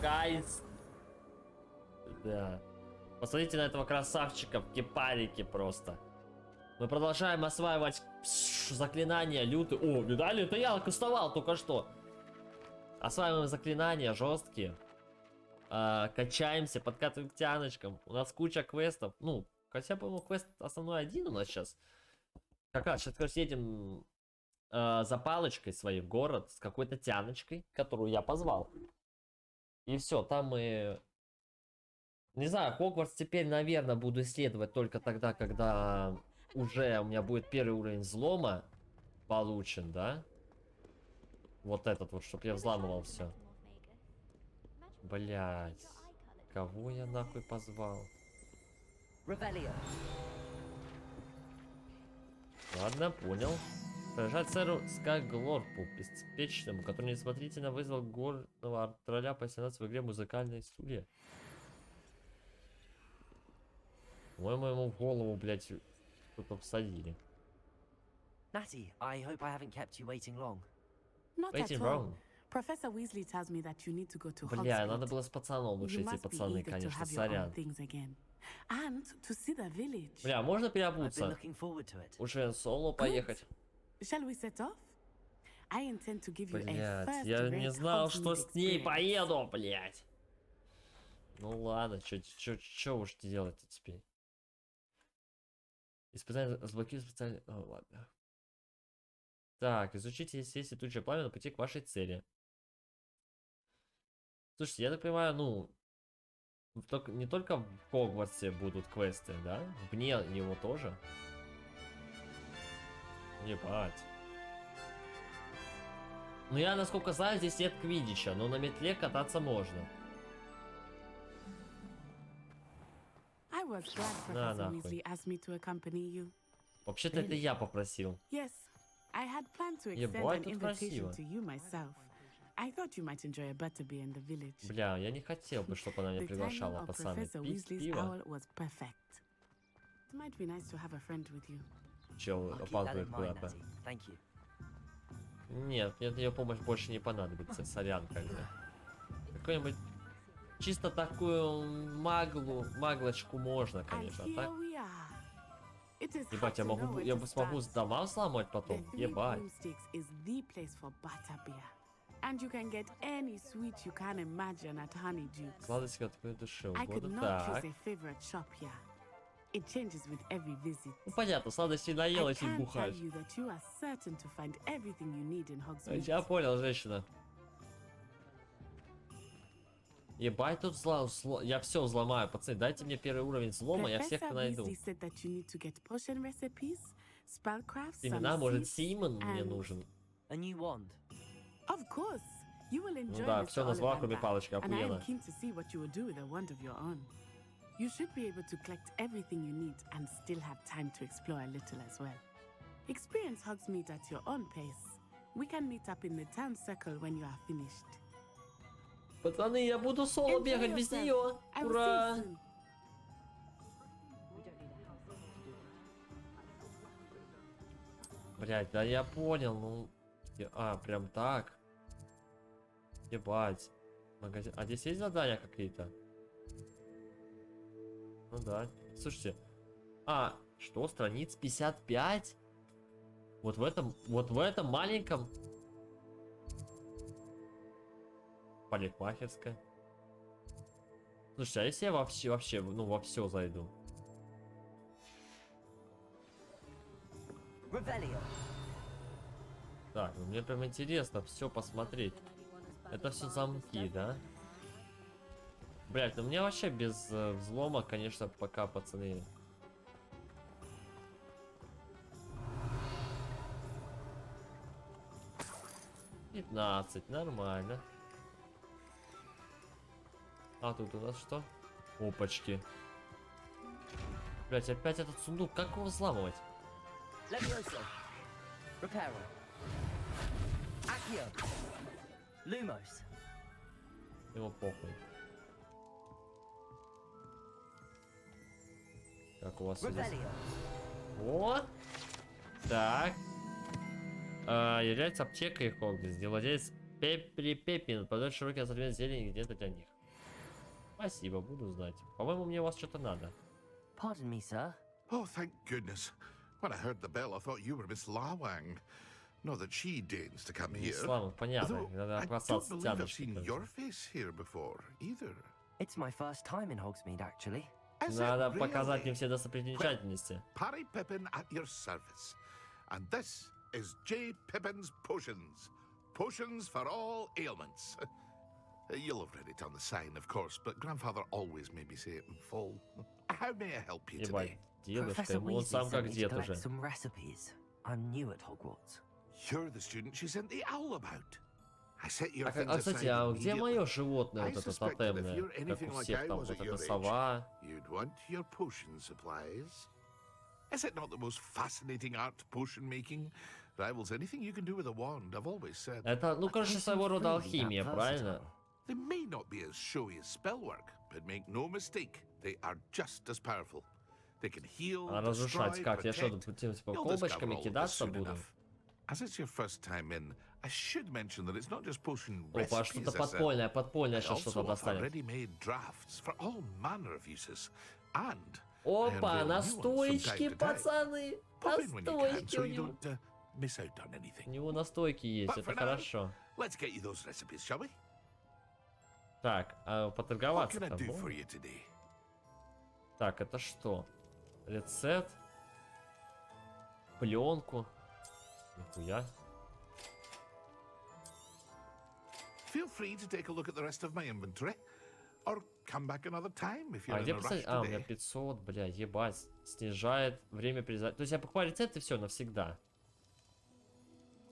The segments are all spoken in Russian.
гайс. Да. Посмотрите на этого красавчика в кипарике просто. Мы продолжаем осваивать заклинания лютые. О, видали? Это я кастовал только что. Осваиваем заклинания жесткие. Качаемся, подкатываем к тяночкам. У нас куча квестов. Ну, хотя, по-моему, квест основной один у нас сейчас. Как раз сейчас едем за палочкой своей в город с какой-то тяночкой, которую я позвал. И все, там мы... Не знаю, Хогвартс теперь, наверное, буду исследовать только тогда, когда уже у меня будет первый уровень взлома получен, да? Вот этот вот, чтобы я взламывал все. Блять. Кого я нахуй позвал? Ладно, понял. Поражать сэру Скаглорпу, беспечному, который несмотрительно вызвал горного тролля посинаться в игре «Музыкальная студия». По-моему, ему в голову, блять, кто-то всадили. Natty, I hope I haven't kept you waiting long. Not Waiting at all. wrong. Professor Weasley tells me that you need to go to Бля, Hogwarts. надо было с пацаном лучше идти, пацаны, конечно, сорян. And to see the village. Бля, можно I've been переобуться? looking forward to it. Лучше соло поехать. Shall we set off? I intend to give you a Блять, first я не rate знал, что Hogsmeade с ней experience. поеду, блять. Ну ладно, чё уж делать-то теперь? Испытание разблокирует специально... О, ладно. Так, изучите, если есть летучее пламя на пути к вашей цели. Слушайте, я так понимаю, ну... Не только в Хогвартсе будут квесты, да? Вне него тоже. Ебать. Ну я, насколько знаю, здесь нет квиддича, но на метле кататься можно. I was glad На, Professor нахуй. Weasley asked me to accompany you. Вообще-то это я попросил. Yes, I had planned to extend Ебать, an тут invitation красиво. to you myself. I thought you might enjoy a butterbeer in the village. Бля, я не хотел бы, чтобы она меня The timing приглашала, of пацаны. Professor Пить Weasley's пиво. owl was perfect. It might be nice to have a friend with you. Чел I'll keep that опаздывает in mind, куда-то. Natty. Thank you. Нет, мне ее помощь больше не понадобится, сорян, как бы. Какой-нибудь чисто такую маглочку можно, And конечно, а here так? we are. It is Ебать, hard to know where я to смогу start. дома взломать потом? The Three Ебать. Broomsticks is the place for butterbeer. And you can get any sweet you can imagine at Honeydews. Сладости от твоей души I could угодно. not Так. choose a favorite shop here. It changes with every visit. Ну понятно, сладости I наелась и can tell бухать. you that you are certain to find everything you need in Hogsmeade. Я понял, женщина. Ебать, тут я все взломаю, пацаны. Дайте мне первый уровень взлома, я всех Professor найду. Weasley said that you need to get potion recipes, spellcrafts, Имена, some может, seeds, Симон мне and- нужен. A new wand. Of course, you will enjoy Ну да, Mr. все назвал, кроме Ollivander, палочки, and I am охуенно. keen to see what you will do with a wand of your own. You should be able to collect everything you need and still have time to explore a little as well. Experience Hogsmeade at your own pace. We can meet up in the town circle when you are finished. Пацаны, я буду соло Enjoy бегать без yourself. нее. I will see Ура! you soon. Блять, да я понял, ну... прям так. Ебать. Магазин. А здесь есть задания какие-то? Ну да. Слушайте. Что? Страниц 55? Вот в этом маленьком... Парикмахерская. Слушайте, а если я вообще, ну, во все зайду? Revelio. Так, ну мне прям интересно все посмотреть. Это все замки, да? Блять, ну мне вообще без взлома, конечно, пока, пацаны. «15», нормально. А тут у нас что? Опачки. Блять, опять этот сундук. Как его взламывать? Levioso. Reparo. Accio. Lumos. Ему похуй. Как у вас здесь? Revelio. О! Так. Является аптекой Хогвартс, где владелец Пеппин подает широкий ассортимент зелени где-то для них. Спасибо, буду знать. По-моему, мне у вас что-то надо. Pardon me, sir. Oh, thank goodness. When I heard the bell, I thought you were Miss Lawang. Not that she deigns to come here. Слава, понятно. Although, Надо I опасаться don't believe I've тяночки. seen your face here before, either. It's my first time in Hogsmeade, actually. Is it Надо показать мне really? все достопримечательности. Parry Pippin at your service. And this is J. Pippin's Potions. Potions for all ailments. You'll have read it on the sign, of course, but Grandfather always made me say it in full. How may I help you Ебать, today? дедушка, Professor ему он Weasley сам sent как me to дед collect уже. some recipes. I'm new at Hogwarts. You're the student she sent the owl about. I set your А, things а, кстати, aside а где immediately. мое животное, I вот это suspect that if тотемное, you're как anything у like всех I там, was вот at your эта age, сова? you'd want your potion supplies. Is it not the most fascinating art potion making? Rivals anything you can do with a wand, I've always said. Это, ну, короче, своего рода алхимия, правильно? They may not be as showy as spellwork, but make no mistake, they are just as powerful. They can heal, А разрушать destroy, как? Я что, protect. типа, You'll колбочками discover all of this кидаться soon буду? enough. As it's your first time in, I should mention that it's not just potion Опа, recipes. что-то подпольное, подпольное I сейчас also что-то offer достанет. ready-made drafts for all manner of uses. And I Опа, unveil new ones from настоечки, time to time. пацаны! Pop in when you can, Настойки so у you него. don't miss out on anything. У него настойки есть, But это for now, хорошо. let's get you those recipes, shall we? Так, а What поторговаться can I там do for можно? you today? Так, это что? Рецепт. Пленку. Нихуя. Feel free to take a look at the rest of my inventory, or come back another time if you're А in где a rush поставить? А, у меня today. 500, бля, ебать. Снижает время перезарядки. То есть я покупаю рецепт и все, навсегда.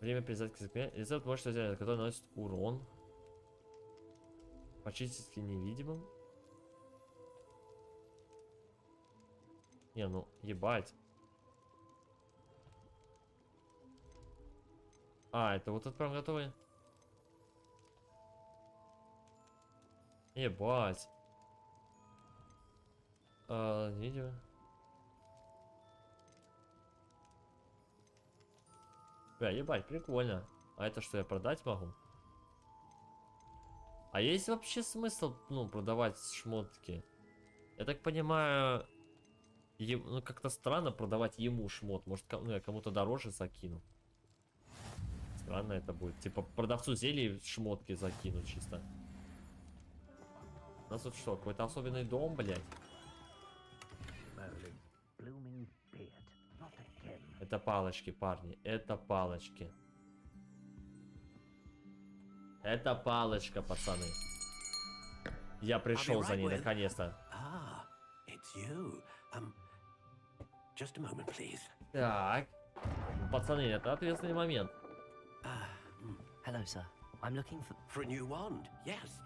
Время перезарядки закрепляет. Рецепт может взять, который наносит урон. Практически невидимым. Не, ну, ебать. А, это вот это прям готовый. Ебать. Видео. Бля, ебать, прикольно. А это что, я продать могу? А есть вообще смысл, ну, продавать шмотки? Я так понимаю, ну, как-то странно продавать ему шмот. Может, ну, я кому-то дороже закину. Странно это будет. Типа, продавцу зелий шмотки закину чисто. У нас тут что, какой-то особенный дом, блядь? Это палочки, парни. Это палочки. Это палочка, пацаны. Я пришел за ней, наконец-то. Ah, it's you. Just a moment, please. Так. Пацаны, это ответственный момент. Hello, sir. I'm looking For a new wand, yes.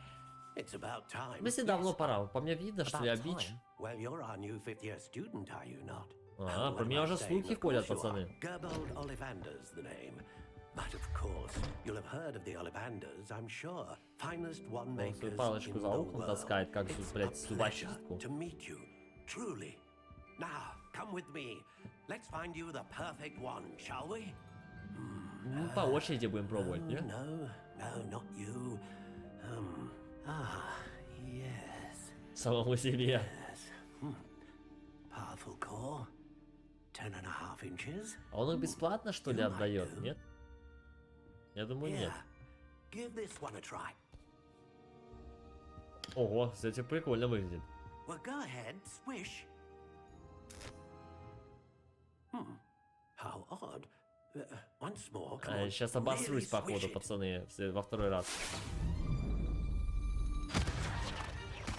It's about time. Если давно пора. По мне видно, что я бич. Well, you're our new fifth-year student, are you not? А, What про am меня I уже saying? слухи Of ходят, course you пацаны. are. Gerbold Ollivander's the name. But of course, you'll have heard of the Ollivanders, I'm sure. Finest Он wand-makers свою in палочку the за ухом world. таскает, как, It's блядь, a зубочистку. pleasure to meet you, truly. Now, come with me. Let's find you the perfect wand, shall we? Ну, по очереди будем пробовать, не? No, not you. Yes. Самому себе. Yes. Powerful core. 10.5 inches. А он их бесплатно, что ли, отдает, нет? Я думаю, нет. Give this one a try. Ого, кстати, прикольно выглядит. Well, go ahead, swish. How odd. Once more, come on. Сейчас обосрусь, Really походу, swish it. пацаны, во второй раз.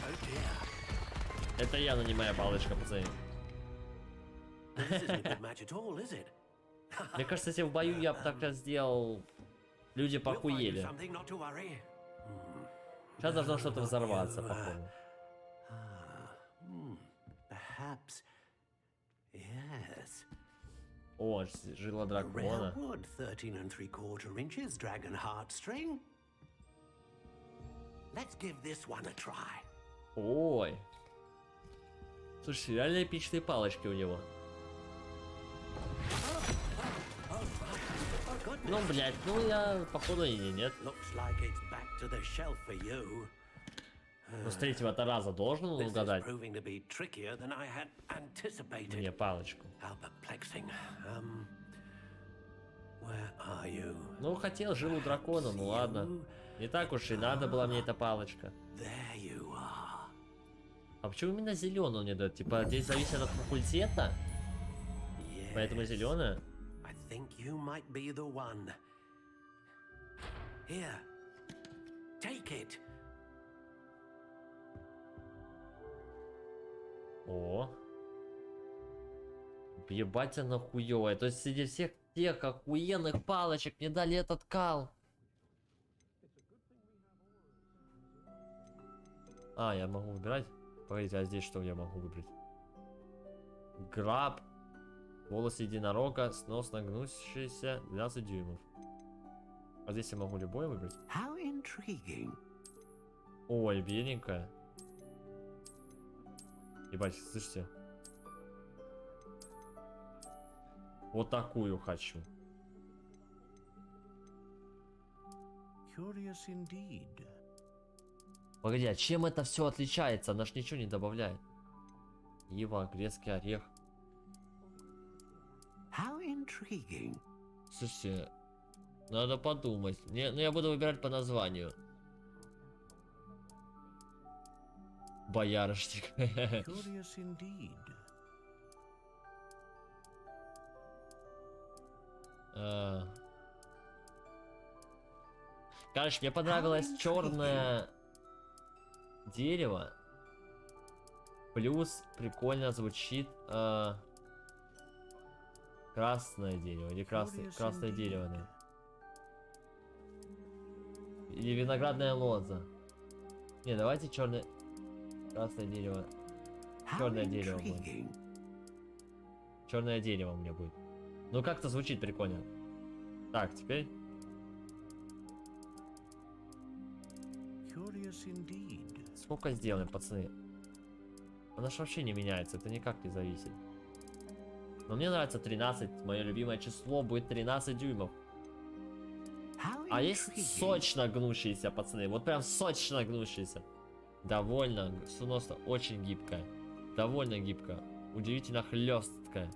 Oh dear. Это я, но не моя палочка, пацаны. This isn't a good match at all, is it? Мне кажется, если в бою я бы так раз сделал, люди We'll find you похуели. something, not to worry. Сейчас должно что-то взорваться, походу. Perhaps. Yes. О, жила A rare дракона. wood, 13 3/4 inches, dragon heartstring. Let's give this one a try. Ой. Слушай, реально эпичные палочки у него. Ну, блядь, ну я, походу, и нет. Looks like it's back to the shelf for you. Ну, с третьего-то раза должен он This is угадать proving to be trickier than I had anticipated. мне палочку. How perplexing. Where are you? Ну, хотел, жил у дракона, ну ладно. Не так уж и надо была мне эта палочка. There you are. А почему именно зеленую мне дают? Типа, здесь зависит от факультета? Поэтому зеленая? I think you might be the one. Here. Take it. О. Ебать она хуёвая. То есть среди всех тех охуенных палочек мне дали этот кал. А, я могу выбирать? Погодите, а здесь что я могу выбрать? Граб. Волосы единорога, сносно гнущийся, 12 дюймов. А здесь я могу любой выбрать? How intriguing. Ой, беленькая. Ебать, слышите? Вот такую хочу. Curious indeed. Погоди, а чем это все отличается? Она ж ничего не добавляет. Ива, грецкий орех. How intriguing. Слушайте, надо подумать. Ну, я буду выбирать по названию. Боярышник. Curious indeed. Короче, мне понравилось черное дерево. Плюс прикольно звучит красное дерево. Или красное дерево, да. Или виноградная лоза. Не, давайте черное. Красное дерево. Черное дерево будет. Черное дерево у меня будет. Ну как-то звучит прикольно. Так, теперь. Сколько сделаем, пацаны? Она ж вообще не меняется, это никак не зависит. Но мне нравится 13, мое любимое число будет 13 дюймов. А есть сочно гнущиеся, пацаны, вот прям сочно гнущиеся. Довольно, суносно, очень гибкая. Довольно гибкая, удивительно хлесткая.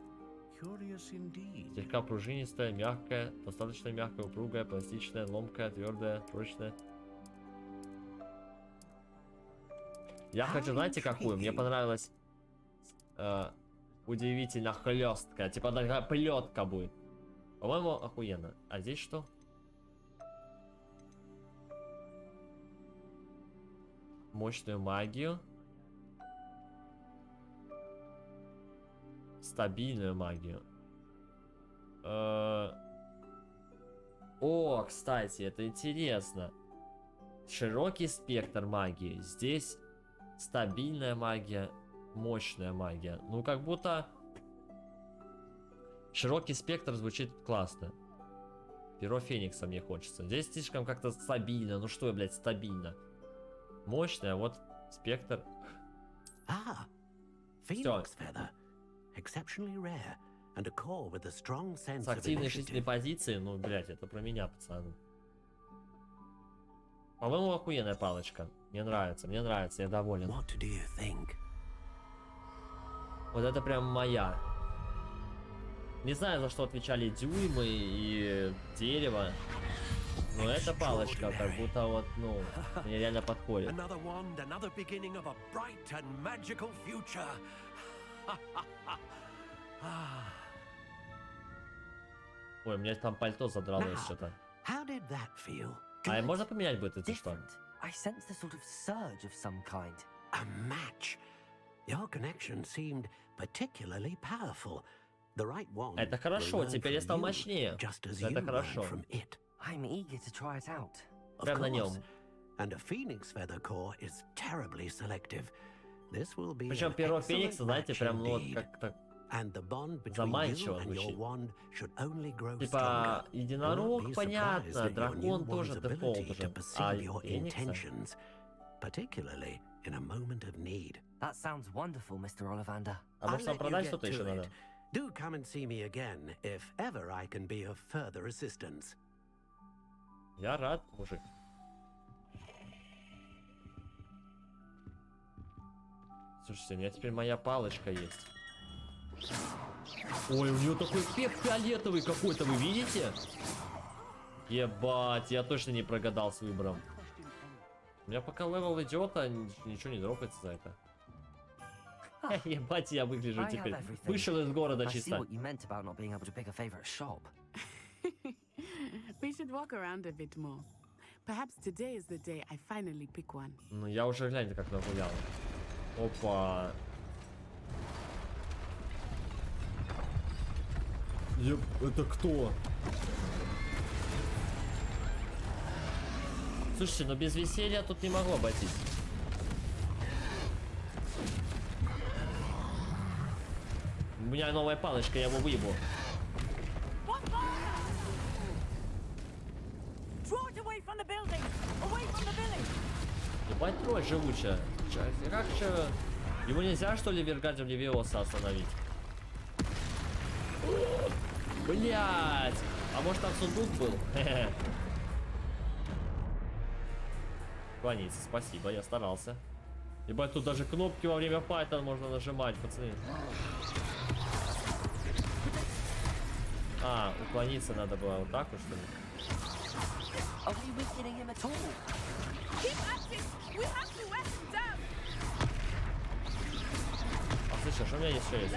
Слегка пружинистая, мягкая, достаточно мягкая, упругая, пластичная, ломкая, твердая, прочная. Я хочу, знаете, какую? Мне понравилась удивительно хлесткая. Типа такая плетка будет. По-моему, охуенно. А здесь что? Мощную магию. Стабильную магию. О, кстати, это интересно. Широкий спектр магии. Здесь стабильная магия, мощная магия. Ну, как будто широкий спектр звучит классно. Перо Феникса мне хочется. Здесь слишком как-то стабильно. Ну что, блядь, стабильно. Мощная, вот спектр. С активной жизненной позиции, ну, блядь, это про меня, пацаны. По-моему, охуенная палочка. Мне нравится, я доволен. Вот это прям моя. Не знаю, за что отвечали дюймы и дерево. Но эта палочка как будто вот, ну, мне реально подходит. Ой, мне там пальто задралось что-то. А можно поменять будет это что? I sensed a sort of surge of some kind. A match. Your connection seemed particularly powerful. The right one. Это хорошо, теперь я стал мощнее. Это хорошо. I'm eager to try it out. Прям на нем. And a phoenix feather core is terribly selective. This will be. Причем перо Феникса, знаете, прям ну, вот как-то заманчиво звучит. Типа единорог, понятно, дракон тоже дефолт уже. А Феникса? That sounds wonderful, Mr. Ollivander. А может нам продать что-то еще надо? Do come and see me again if ever I can be of further assistance. Я рад, мужик. Слушайте, у меня теперь моя палочка есть. Ой, у нее такой пеп фиолетовый какой-то, вы видите? Ебать, я точно не прогадал с выбором. У меня пока левел идет, а ничего не дропается за это. Ебать, я выгляжу теперь. Вышел из города чисто. We should walk around a bit more. Perhaps today is the day I finally pick one. Ну, я уже, гляньте, как нагулял. Опа. Это кто? Слушайте, но без веселья тут не могло обойтись. У меня новая палочка, я его выебу. Ебать, тролль живучая. Как же... Его нельзя, что ли, Вергардиум Левиоса остановить? Блять! А может там сундук был? Кланяется, спасибо, я старался. Ебать, тут даже кнопки во время файта можно нажимать, пацаны. А, уклониться надо было вот так вот, что ли? А слышишь, что у меня есть еще есть?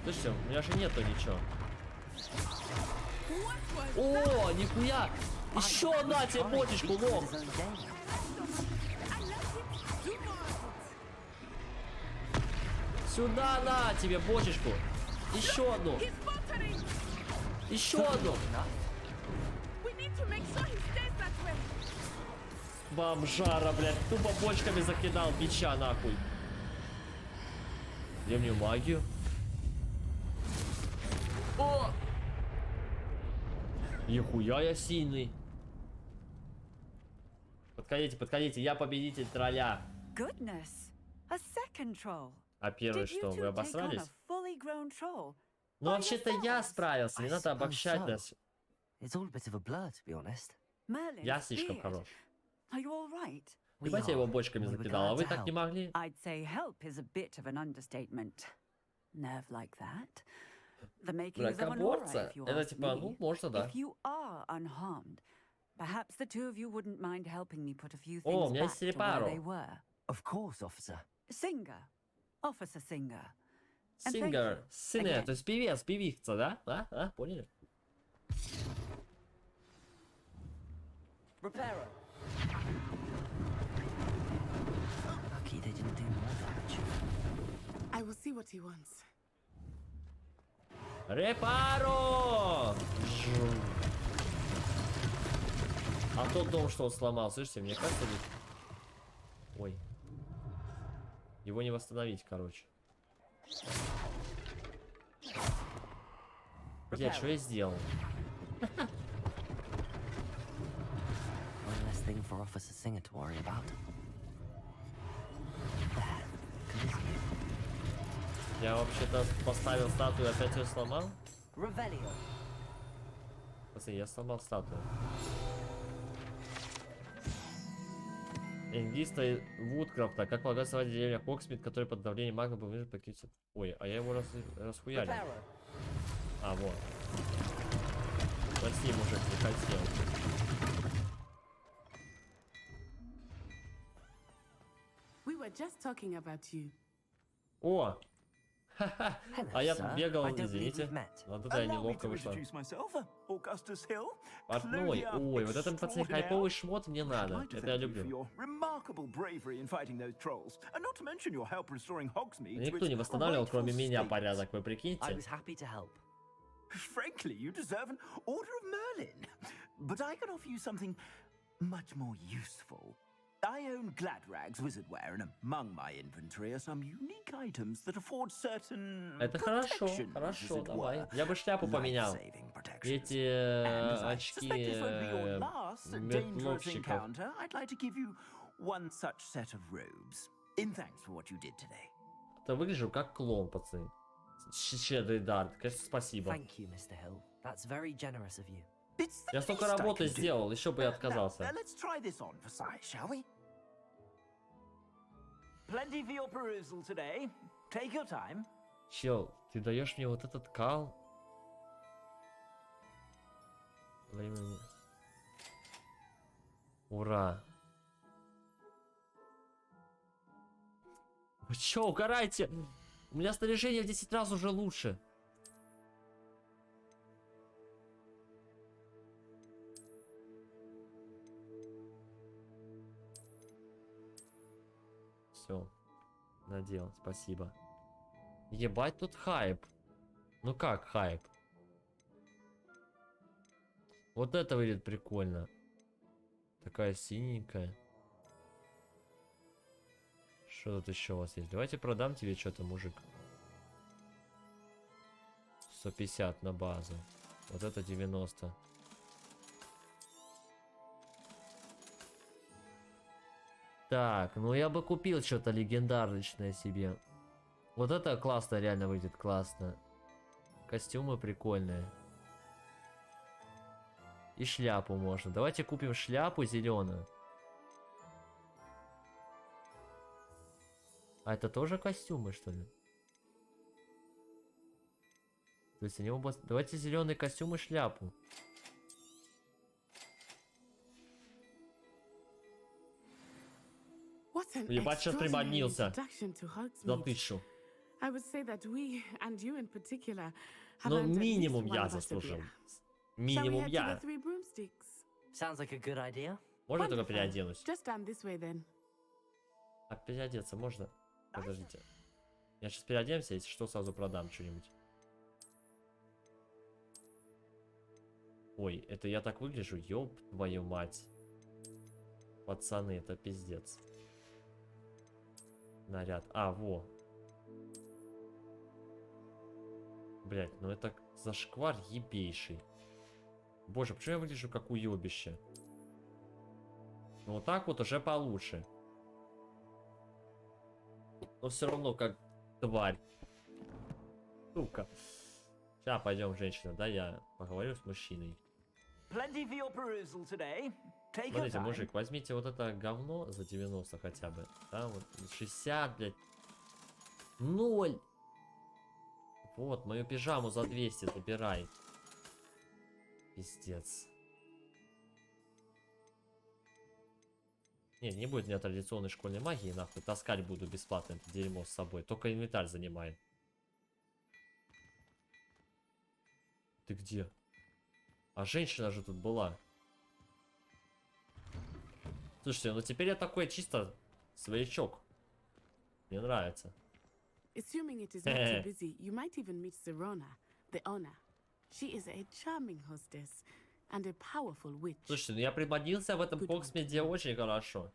Слышите, у меня же нету ничего. О, нихуя! Еще на тебе ботечку, лох! Сюда на тебе бочечку! Еще одну! Еще одну! Бомжара, блядь, тупо бочками закидал бича нахуй. Древнюю магию. О! Нихуя я сильный. Подходите, подходите, я победитель тролля. А первый что, вы обосрались? Ну вообще-то я справился, не надо обобщать нас. Я слишком хорош. Ебать, я его бочками закидал, а вы так не могли? Мракоборца? Это типа, ну, можно, да. О, у меня есть Серепару. Сингер, сингер, то есть певец, певица, да? А, поняли? I will see what he wants. Репаро! А тот дом, что он сломал, слышите, мне кажется, ведь... Ой. Его не восстановить, короче. Блять, что я сделал? Я вообще-то поставил статую, опять ее сломал? Пацаны, я сломал статую. Ингиста Вудкрафта, как полагается, деревня Хоксмит, который под давлением магма был вынужден покинуть. Ой, а я его расхуярил. А, вот. Прости, мужик, не хотел. We were just talking about you. О! Ха-ха! А я тут бегал, извините. Вот это я неловко вышло. Портной. Ой, вот этот, пацаны, хайповый шмот мне надо. Это я люблю. Никто не восстанавливал, кроме меня, порядок, вы прикиньте? Frankly, you deserve an Order of Merlin. But I can offer you something much more useful. I own Gladrag's wizardware, and among my inventory are some unique items that afford certain Это хорошо, хорошо, давай. Я бы шляпу поменял. Эти очки метловщиков. Это выгляжу как клоун, пацаны. Щедрый дар, конечно, спасибо. Я столько работы сделал, еще бы я отказался. Plenty for your perusal today. Take your time. Чел, ты даешь мне вот этот кал? Времени. Ура. Вы чё, угорайте? У меня снаряжение в 10 раз уже лучше. Все. Надел, спасибо. Ебать, тут хайп. Ну как хайп? Вот это выглядит прикольно. Такая синенькая. Что тут еще у вас есть? Давайте продам тебе что-то, мужик. 150 на базу. Вот это 90. Так, ну я бы купил что-то легендарное себе. Вот это классно, реально выглядит классно. Костюмы прикольные. И шляпу можно. Давайте купим шляпу зеленую. А это тоже костюмы, что ли? То есть они оба... Давайте зеленый костюм и шляпу. Ебать, сейчас приманился. За 1000. Ну, минимум я заслужил. Минимум я. Sounds like a good idea. Можно я только переоденусь? А переодеться можно? Подождите. Я сейчас переоденемся, если что, сразу продам что-нибудь. Ой, это я так выгляжу? Ёб твою мать. Пацаны, это пиздец. Наряд. А, во. Блять, ну это зашквар ебейший. Боже, почему я выгляжу как уёбище? Ну вот так вот уже получше. Но все равно как тварь. Сука. Сейчас пойдем, женщина, да, я поговорю с мужчиной. Смотрите, мужик, возьмите вот это говно за 90 хотя бы. Да, вот 60, блядь. 0. Вот, мою пижаму за 200 забирай. Пиздец. Не будет у меня традиционной школьной магии, нахуй. Таскать буду бесплатно это дерьмо с собой. Только инвентарь занимает. Ты где? А женщина же тут была. Слушайте, ну теперь я такой чисто своячок. Мне нравится. Assuming it is not too busy, you might even meet Sirona, the owner. She is a charming hostess and a powerful witch. Слушайте, ну я приманился в этом Хогсмиде очень хорошо.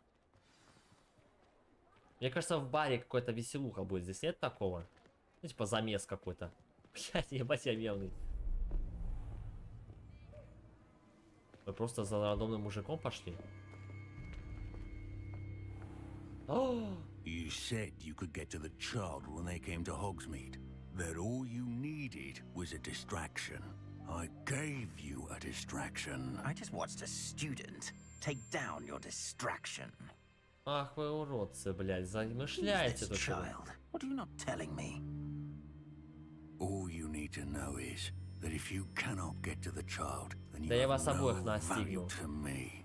Мне кажется, в баре какой-то веселуха будет. Здесь нет такого? Ну, типа замес какой-то. Блядь, ебать я мелный. Вы просто за рандомным мужиком пошли? You said you could get to the child when they came to Hogsmeade. That all you needed was a distraction. I gave you a distraction. I just watched a student take down your distraction. Ах вы уродцы, блядь, замышляете тут. Child, what are you not telling me? All you need to know is that if you cannot get to the child, then you Да я вас have обоих no настигну. value to me.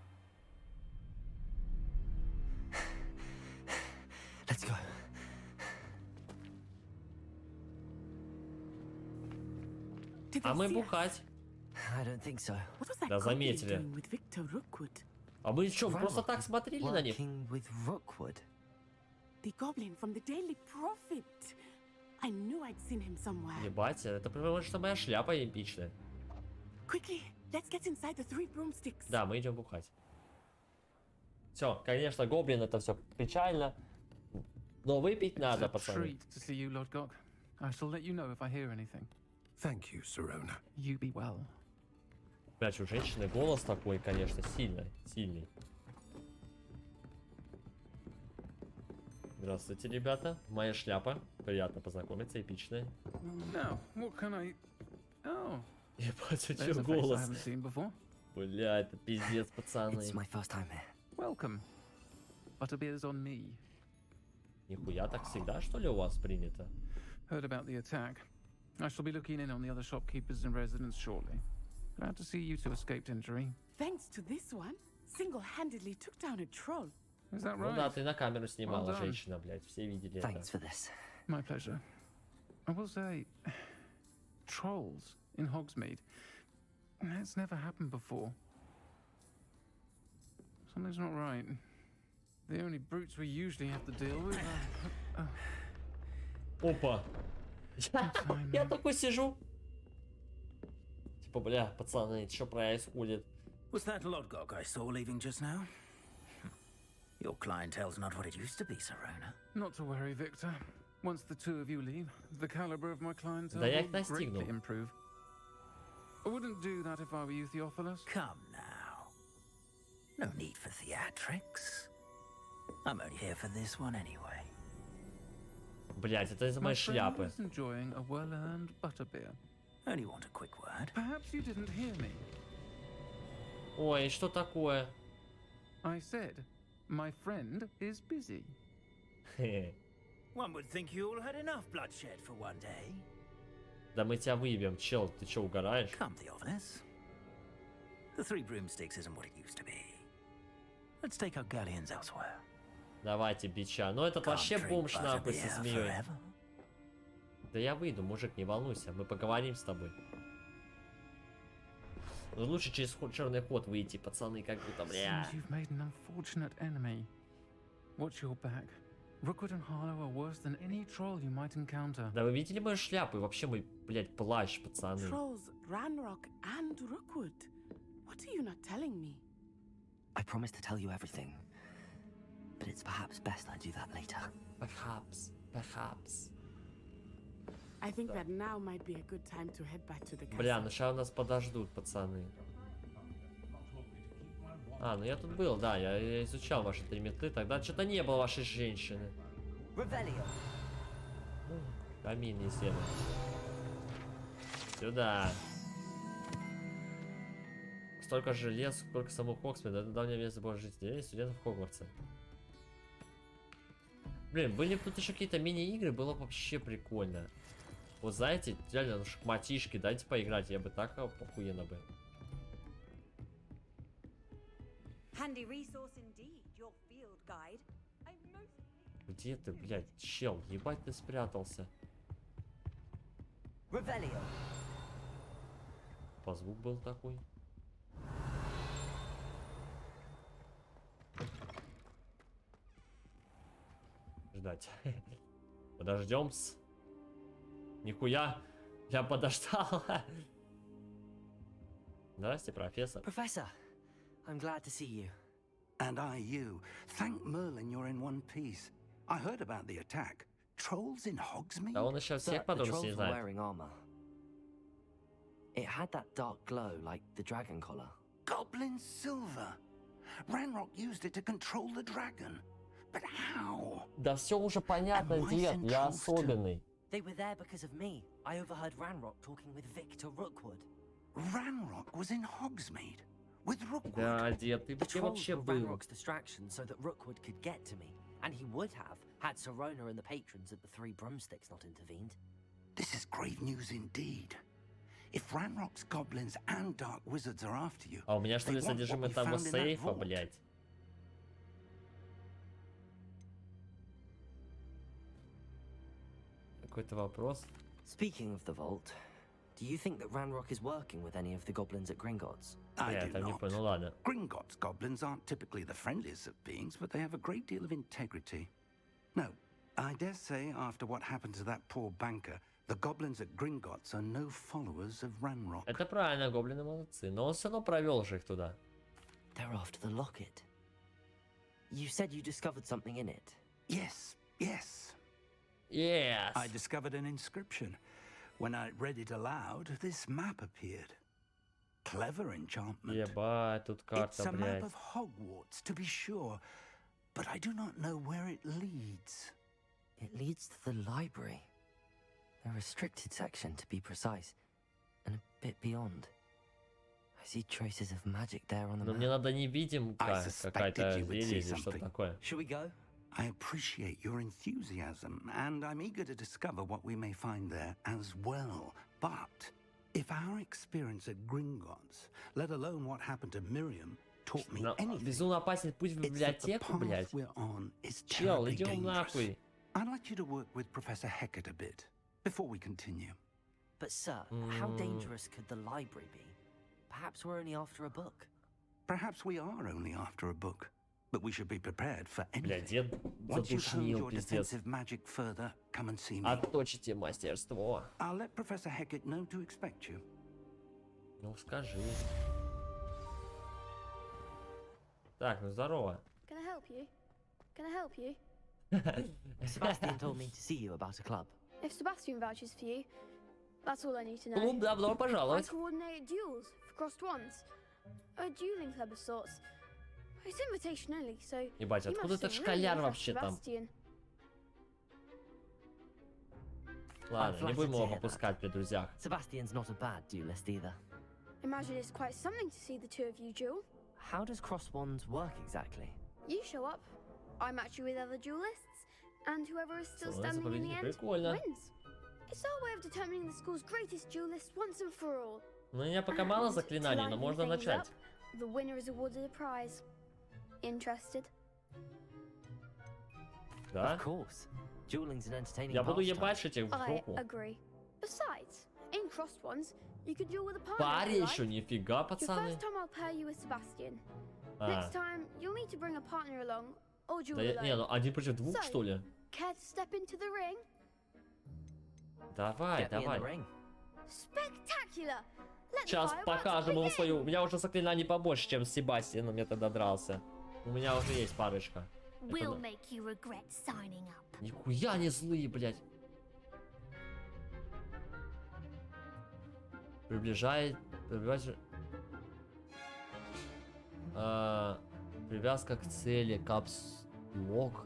Let's go. А мы бухать. I don't think so. Да заметили. А мы что, просто так смотрели на них? With Rookwood. The goblin from the Daily Prophet. I knew I'd seen him somewhere. Ебать, это потому что моя шляпа эпичная. Quickly, let's get inside the 3 broomsticks. Да, мы идем бухать. Все, конечно, гоблин, это все печально. Но выпить надо, пацаны. Thank you, Sirona. You be well. Блядь, у женщины голос такой, конечно, сильный. Здравствуйте, ребята. Моя шляпа. Приятно познакомиться, эпичная. Now, what can I... Oh, Ебать, у there's чё a face I голос? haven't seen before. Бля, это пиздец, пацаны. It's my first time here. Welcome. Butterbeer's on me. Нихуя, так всегда, что ли, у вас принято? Heard about the attack. I shall be looking in on the other shopkeepers and residents shortly. Glad to see you two escaped injury. Thanks to this one, single-handedly took down a troll. Is that Ну да, right? ты на камеру снимала, Well done. женщина, блядь. Все видели это. Thanks for this. My pleasure. I will say, trolls in Hogsmeade. That's never happened before. Something's not right. The only brutes we usually have to deal with are... Опа. Я такой сижу. Типа, бля, пацаны, что происходит? Was that Lodgok I saw leaving just now? Your clientele's not what it used to be, Serona. Not to worry, Victor. Once the two of you leave, the caliber of my clientele Да я их will настигну. greatly improve. I wouldn't do that if I were you, Theophilus. Come now. No need for theatrics. I'm only here for this one anyway. Блять, это из-за My моей friend шляпы. is enjoying a well-earned butterbeer. Only want a quick word. Perhaps you didn't hear me. Ой, что такое? I said, my friend is busy. One would think you all had enough bloodshed for one day. Да мы тебя выебем, чел, ты чё, угораешь? Come, Theophilus. The Three Broomsticks isn't what it used to be. Let's take our galleons elsewhere. Давайте, бича. Ну этот вообще Can't drink бомж нахуй со butterbeer змеей. forever. Да я выйду, мужик, не волнуйся, мы поговорим с тобой. Ну, лучше через черный ход выйти, пацаны, как будто, бля. Seems you've made an unfortunate enemy. Watch your back. Rookwood and Harlow are worse than any troll you might encounter. Да вы видели мою шляпу и вообще мой, блядь, плащ, пацаны. Trolls, Ranrock, and Rookwood. What are you not telling me? I promise to tell you everything, but it's perhaps best I do that later. Perhaps, perhaps. I think that now might be a good time to head back to the castle. Бля, ну сейчас нас подождут, пацаны. А, ну я тут был, да, я изучал ваши 3 меты. Тогда что-то не было вашей женщины. Revelio. Камин не исследован. Сюда. Столько желез, сколько самого Хогсмида. Это давнее место было жителей студентов Хогвартса. Блин, были бы тут еще какие-то мини-игры, было бы вообще прикольно. Вот знаете, реально, шахматишки, дайте поиграть, я бы так охуенно бы. Handy resource indeed, your field guide. I'm most Где ты, блядь, чел? Ебать ты спрятался. Revelio. По звук был такой. Ждать. Подождем-с. Нихуя. Я подождал. Здрасте, профессор. Professor, I'm glad to see you. And I you. Thank Merlin you're in one piece. I heard about the attack. Trolls in Hogsmeade? Да он еще всех The подробностей не trolls were знает. wearing armor. It had that dark glow like the dragon collar. Goblin silver. Ranrock used it to control the dragon. But how? Да все уже понятно, дед, я особенный. They were there because of me. I overheard Ranrock talking with Victor Rookwood. Ranrock was in Hogsmeade with Rookwood. Да, дед, ты The где trolls вообще were был? Ranrock's distraction so that Rookwood could get to me. And he would have, had Serona and the patrons at the Three Broomsticks not intervened. This is grave news indeed. If Ranrock's goblins and dark wizards are after you, А у меня что ли they want what содержимое we того found in that сейфа, vault. блядь? Какой-то вопрос. Speaking of the vault, do you think that Ranrock is working with any of the goblins at Gringotts? I Я do там не not. понял, ладно. Gringotts goblins aren't typically the friendliest of beings, but they have a great deal of integrity. No, I dare say after what happened to that poor banker, the goblins at Gringotts are no followers of Ranrock. Это правильно, гоблины молодцы. Но он все равно провел же их туда. They're after the locket. You said you discovered something in it. Yes, yes. Yes. I discovered an inscription. When I read it aloud, this map appeared. Clever enchantment. Ебать, тут It's карта, a map блядь. of Hogwarts, to be sure, but I do not know where it leads. It leads to the library. The restricted section, to be precise, and a bit beyond. I see traces of magic there on the Но мне map. надо невидимка I suspected какая-то you would зелье see или что-то something. такое. Should we go? I appreciate your enthusiasm, and I'm eager to discover what we may find there as well. But if our experience at Gringotts, let alone what happened to Miriam, taught me anything, Безумно опасен путь в it's that the библиотеку, блядь. path we're on is Чел, terribly идем dangerous. нахуй. I'd like you to work with Professor Hecat a bit before we continue. But sir, how dangerous could the library be? Perhaps we're only after a book. Perhaps we are only after a book, but we should be prepared for Бля, anything. дед Once you've honed задушнил, your пиздец. defensive magic further, come and see me. Отточите мастерство. I'll let Professor Hecat know to expect you. Ну, скажи. Так, ну здорово. Can I help you? Can I help you? Sebastian told me to see you about a club. If Sebastian vouches for you, that's all I need to know. Клуб, добро I пожаловать. coordinate duels for crossed ones. A dueling club of sorts. It's invitation only, so Ебать, you откуда must этот really школяр impress вообще там? Sebastian. Ладно, не I'm будем flattered to его hear попускать при друзьях. Sebastian's not a bad duelist either. Imagine it's quite something to see the two of you duel. How does cross wands work exactly? You show up, I match you with other duelists, and whoever is still Становится standing in the победителем. end Прикольно. wins. It's our way of determining the school's greatest duelist once and for all. Ну, у меня пока мало And to заклинаний, но liven можно things начать. up, the winner is awarded a prize. Interested? Да? Of course. Dueling's an entertaining Я буду pastime. ебашить их в I жопу. agree. Besides, in crossed ones, you could duel with a partner. Паре if you еще, like. нифига, Your пацаны. first time I'll pair you with Sebastian. А, Next time, you'll need to bring a partner along, or duel да я, не, alone. ну один против двух, So, что ли? Care to step into the ring? Давай, Get me in the давай. ring. Spectacular! Let the Сейчас fireworks покажем ему begin! свою. У меня уже заклинаний побольше, чем с Себастьяном я тогда дрался. У меня уже есть парочка. We'll Это- make you regret signing up. Нихуя не злые, блядь. Приближать... Привязка к цели. Капслог.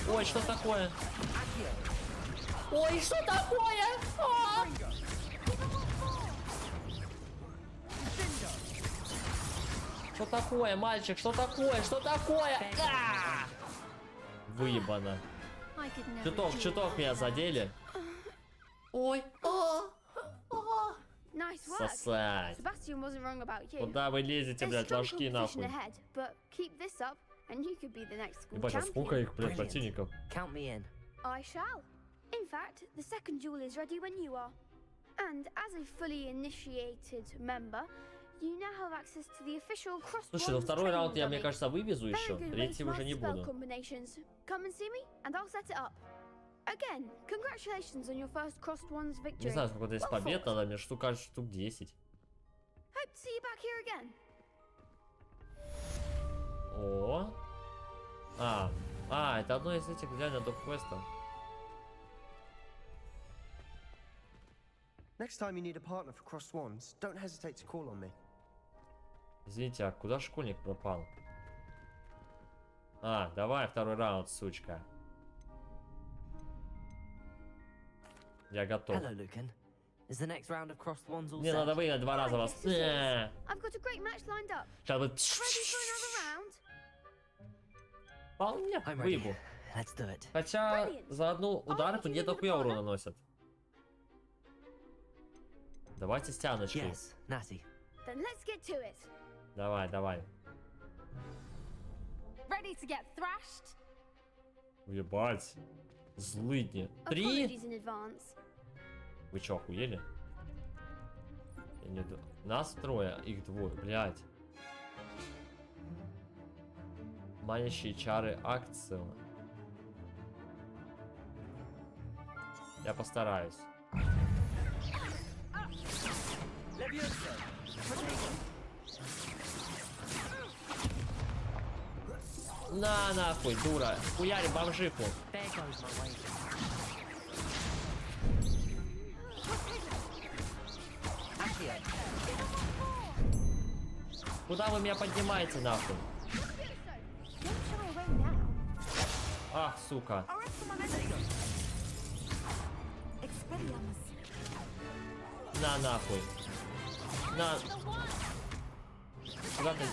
Ой, что такое? Ой, что такое? А! Что такое, мальчик? Что такое? Что такое? А! Выебано. I could never Чуток, duel чуток like меня that. задели. Ой. Nice work! Сосать. Sebastian wasn't wrong about you. Куда вы лезете, There's блядь, strong ложки competition нахуй? ahead, but keep this up, and you could be the next school Ебать, а сколько champion. их, блядь, Brilliant. противников? Count me in. I shall. In fact, the second duel is ready when you are. And as a fully initiated member, you now have access to the official cross. Слушай, ну второй раунд я, мне кажется, вывезу еще. Very good way to Третий уже master не spell буду. combinations. Come and see me, and I'll set it up. Again, congratulations on your first crossed ones victory. Не знаю, сколько здесь Well побед fought. надо, мне штук 10. Hope to see you back here again. О. Это одно из этих реально доп-квестов. Next time you need a partner for crossed wands, don't hesitate to call on me. Извините, а куда школьник пропал? Давай второй раунд, сучка. Я готов. Hello, Lucan. Is the next round of crossed wands all Мне set? надо выиграть 2 раза вас. Yes, it is. I've got a great match lined up. Сейчас бы... Ready for another round? Вполне I'm ready. выебу. Let's do it. Хотя Brilliant. за одну удар I'll мне give you дохуя the урона corner. наносят. Давайте с тяночкой. Yes, Natty. Then let's get to it. Давай, давай. Ready to get thrashed? Ебать. Злыдни. 3? Apologies in advance. Вы чё, охуели? Я не... Нас трое, их двое, блядь. Манящие чары акции. Я постараюсь. На нахуй, дура. Хуяри бомжиху. There goes my wager. Accio. Куда вы меня поднимаете нахуй? Don't shy away now. Ах, сука. На нахуй. На. Куда ты?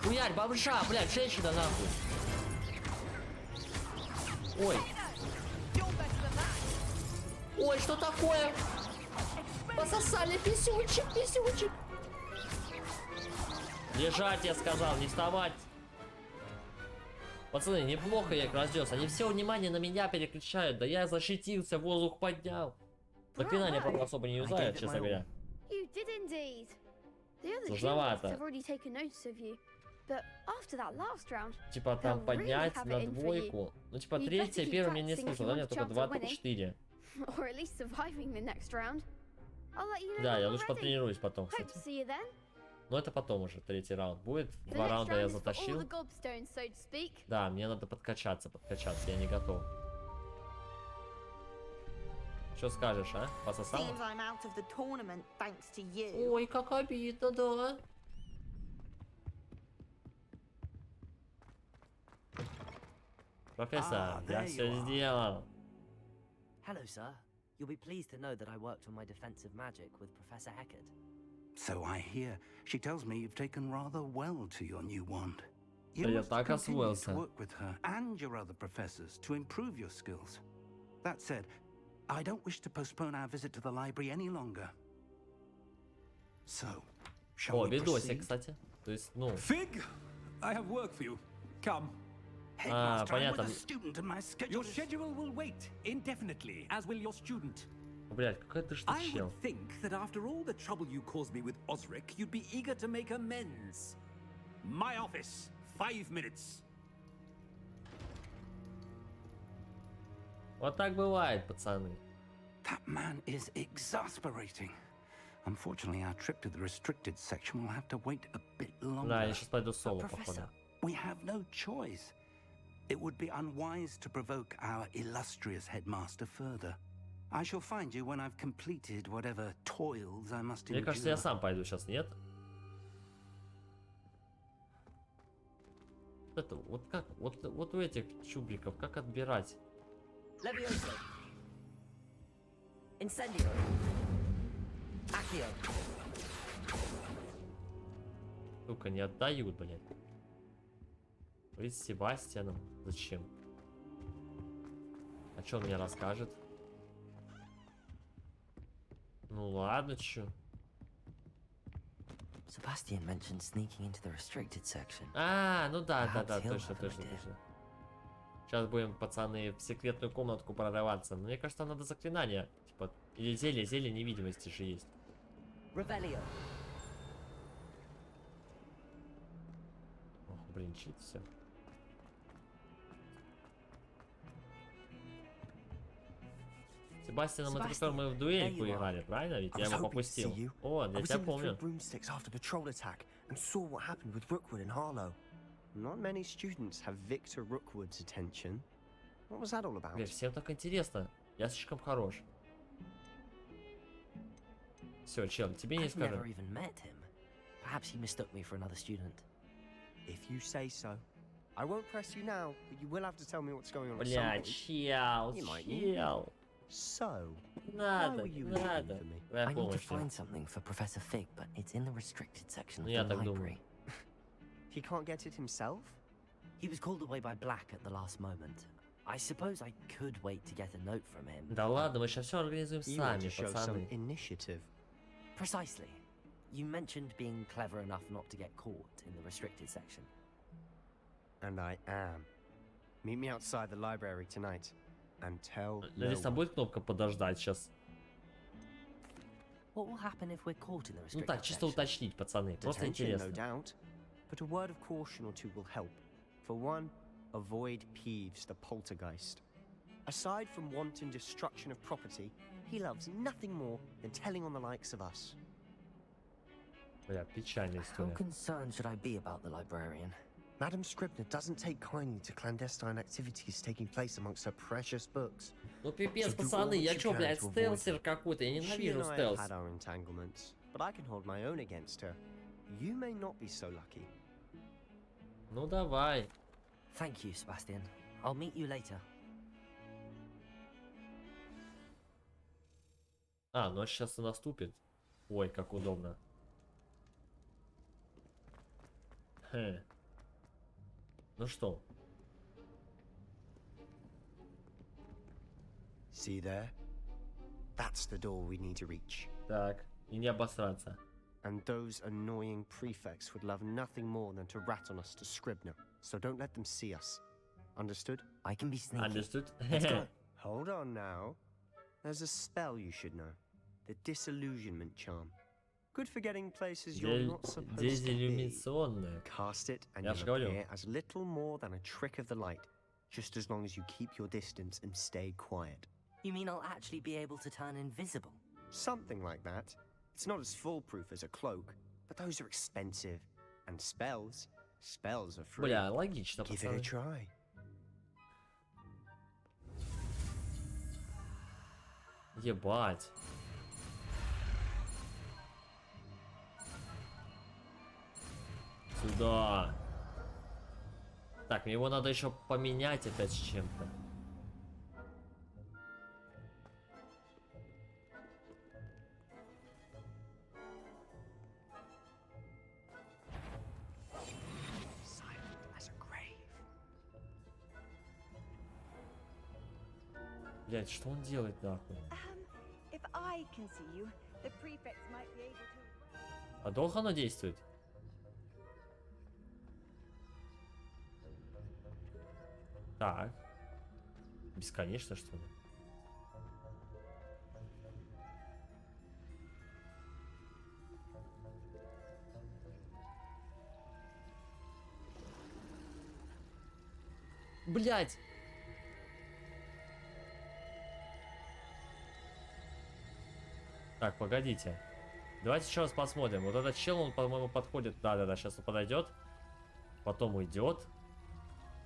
Хуярь, бомжа, блядь, женщина нахуй. Ой. Ой, что такое? Пососали писючек, писючек. Лежать, я сказал, не вставать. Пацаны, неплохо я их разнес. Они все внимание на меня переключают. Да я защитился, воздух поднял. Заклинания, правда, особо не юзают, честно говоря. Сложновато. Типа там поднять на двойку. Ну типа третья, первая мне не смысла, да? У меня только 2-4. Да, я лучше потренируюсь потом, кстати. Но это потом уже, третий раунд будет. 2 раунда я затащил. Да, мне надо подкачаться, я не готов. Что скажешь, а? Пососал? Ой, как обидно, да. Профессор, я все сделал. Hello, sir. You'll be pleased to know that I worked on my defensive magic with Professor Heckard. So I hear. She tells me you've taken rather well to your new wand. You Я must так continue to освоился. work with her and your other professors to improve your skills. That said, I don't wish to postpone our visit to the library any longer. So, shall О, we видосик, proceed? кстати. То есть, ну... Fig, I have work for you. Come. А, Headmaster, I'm with понятно. a student and my schedule Your is... schedule will wait indefinitely, as will your student. Блядь, какая ты что, I чел? would think that after all the trouble you caused me with Osric, you'd be eager to make amends. My office, 5 minutes. Вот так бывает, пацаны. That man is exasperating. Unfortunately, our trip to the restricted section will have to wait a bit longer. Да, я сейчас пойду соло, походу. Professor, we have no choice. It would be unwise to provoke our illustrious headmaster further. I shall find you when I've completed whatever toils I must endure. Мне кажется, я сам пойду сейчас, нет? Это, вот как, вот у этих чубриков, как отбирать? Levioso. Incendio. Accio. Сука, не отдают, блядь. Говорит с Себастьяном. Зачем? А что он мне расскажет? Ну ладно, чё. Sebastian mentioned sneaking into the restricted section. А, ну да, Perhaps he'll точно, have an точно, idea. точно. Сейчас будем, пацаны, в секретную комнатку прорываться. Но мне кажется, там надо заклинание. Типа, или зелье невидимости же есть. Revelio. Ох, блин, чит все. Себастьяном это теперь мы в дуэльку играли, правильно? Ведь я его попустил. О, я тебя помню. Broomsticks after the troll attack and saw what happened with Rookwood and Harlow. Not many students have Victor Rookwood's attention. What was that all about? Блин, всем так интересно. Я слишком хорош. Все, чел, тебе не I've скажу. never even met him. Perhaps he mistook me for another student. If you say so. I won't press you now, but you will have to tell me what's going on at some Блядь, point. чел, You might need чел. So, Надо, why were you надо. looking for me? Твоя I need to помощь. find something for Professor Fig, but it's in the restricted section Ну of я the так думаю. library. He can't get it himself? He was called away by Black at the last moment. I suppose I could wait to get a note from him. Да ладно, мы сейчас все организуем You want сами, to show some пацаны. initiative. Precisely. You mentioned being clever enough not to get caught in the restricted section. And I am. Meet me outside the library tonight. And tell no Здесь там one. будет кнопка подождать сейчас. What will happen if we're caught in the Ну restricted так, чисто section? уточнить, пацаны. Просто Detention, no интересно. doubt. But a word of caution or two will help. For one, avoid Peeves, the poltergeist. Aside from wanton destruction of property, he loves nothing more than telling on the likes of us. Бля, печальная How история. concerned should I be about the librarian? Madam Scribner doesn't take kindly to clandestine activities taking place amongst her precious books. Ну пипец, пацаны, я чё, блядь, стелсер какой-то, я ненавижу She and I have стелс. had our entanglements, but I can hold my own against her. You may not be so lucky. Ну давай. Thank you, Sebastian. I'll meet you later. А, ночь сейчас и наступит. Ой, как удобно. Хе. Ну что? See there? That's the door we need to reach. Так, и не обосраться. And those annoying prefects would love nothing more than to rat on us to Scribner. So don't let them see us. Understood? I can be sneaky. Understood? Let's go. Hold on now. There's a spell you should know. The disillusionment charm. Good for getting places you're not supposed to be. Дезиллюминационная. Cast it and Я же you'll говорю. appear as little more than a trick of the light. Just as long as you keep your distance and stay quiet. You mean I'll actually be able to turn invisible? Something like that. It's not as foolproof as a cloak, but those are expensive. And spells are free. Бля, логично, Give it a пацаны. try. Ебать. Сюда. Так, его надо еще поменять опять с чем-то. Блять, что он делает нахуй? If I can see you, the prefects might be able to. А долго оно действует? Так. Бесконечно, что ли? Блять! Так, погодите. Давайте еще раз посмотрим. Вот этот чел, он, по-моему, подходит. Да-да-да, сейчас он подойдет. Потом уйдет.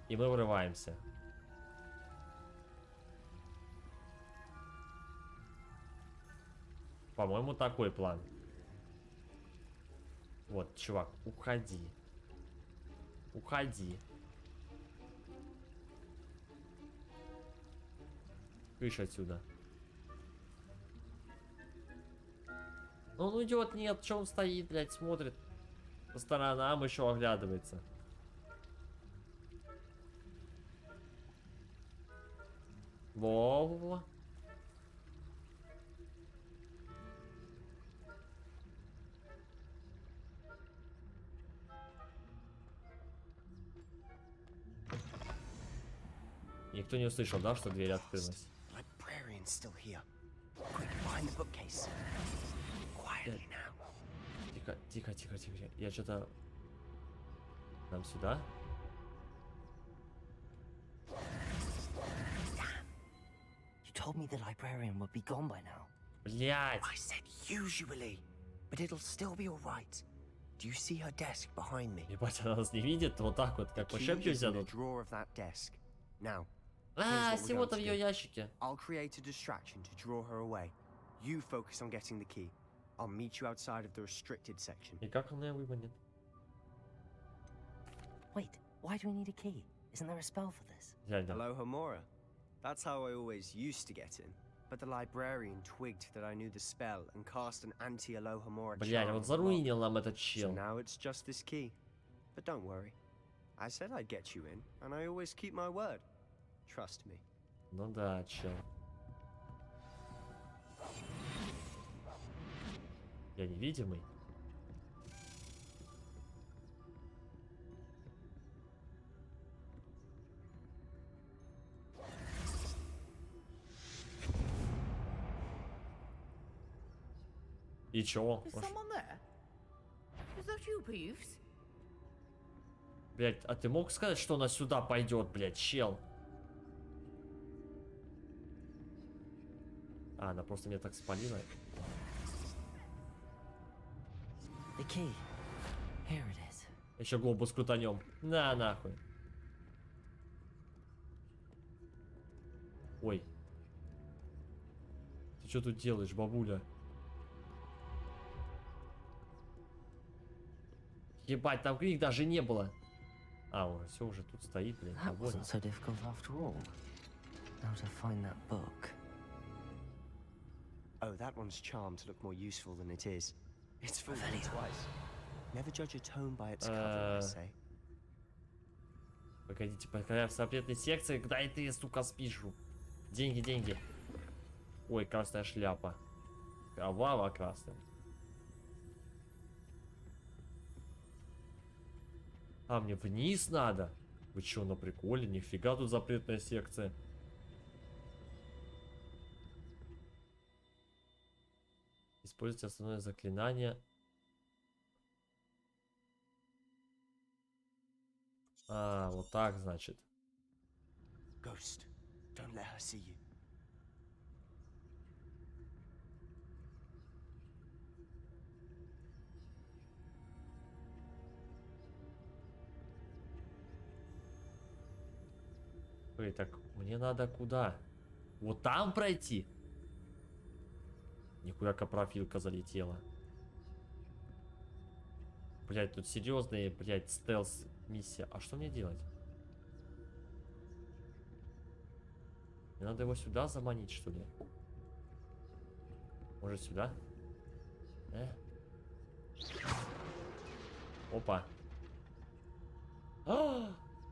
И мы вырываемся. По-моему, такой план. Вот, чувак, уходи. Уходи. Кыш отсюда. Ну он уйдет, нет, что он стоит, блядь, смотрит по сторонам, еще оглядывается. Во-во-во. Никто не услышал, да, что дверь открылась? Librarian's still here. Quick, behind the bookcase. Quietly now. Тихо, тихо, тихо, тихо. Я что-то... Нам сюда? You told me the librarian would be gone by now. Блять! I said usually, but it'll still be alright. Do you see her desk behind me? Ебать, она нас не видит, вот так вот, как The по key шепчу is in the сядут. drawer of that desk. Now, А, here's what we're всего-то в going to ее do. ящике. I'll create a distraction to draw her away. You focus on getting the key. I'll meet you outside of the restricted section. И как она ее выманит? Wait, why do we need a key? Isn't there a spell for this? Реально. Hello, Homora. That's how I always used to get in. But the librarian twigged that I knew the spell and cast an anti-Alohomora Блядь, charm вот on the lock. заруинил нам этот So чел. now it's just this key. But don't worry. I said I'd get you in, and I always keep my word. Trust me. Ну да, чел. Я невидимый. И чё? Is someone there? Is that you, Peeves? Блять, а ты мог сказать, что она сюда пойдет, блять, чел? А, она просто меня так спалила. The key. Here it is. Еще глобус крутанем. На, нахуй. Ой. Ты что тут делаешь, бабуля? Ебать, там книг даже не было. А, уже все уже тут стоит, блин. That wasn't so difficult after all. How to find that book? Oh, that one's charmed to look more useful than it is. It's fooled me twice. Never judge a tome by its cover, I say. Погодите, пока я в запретной секции, когда и ты, сука, спишу. Деньги, деньги. Ой, красная шляпа. Кровава красная. А, мне вниз надо? Вы чё, на приколе? Нифига тут запретная секция. Используйте основное заклинание. А, вот так, значит. Ghost, don't let her see you. Ой, так мне надо куда? Вот там пройти? Нихуя капрофилка залетела. Блять, тут серьезные, блять, стелс миссия. А что мне делать? Мне надо его сюда заманить, что ли? Может, сюда? Опа.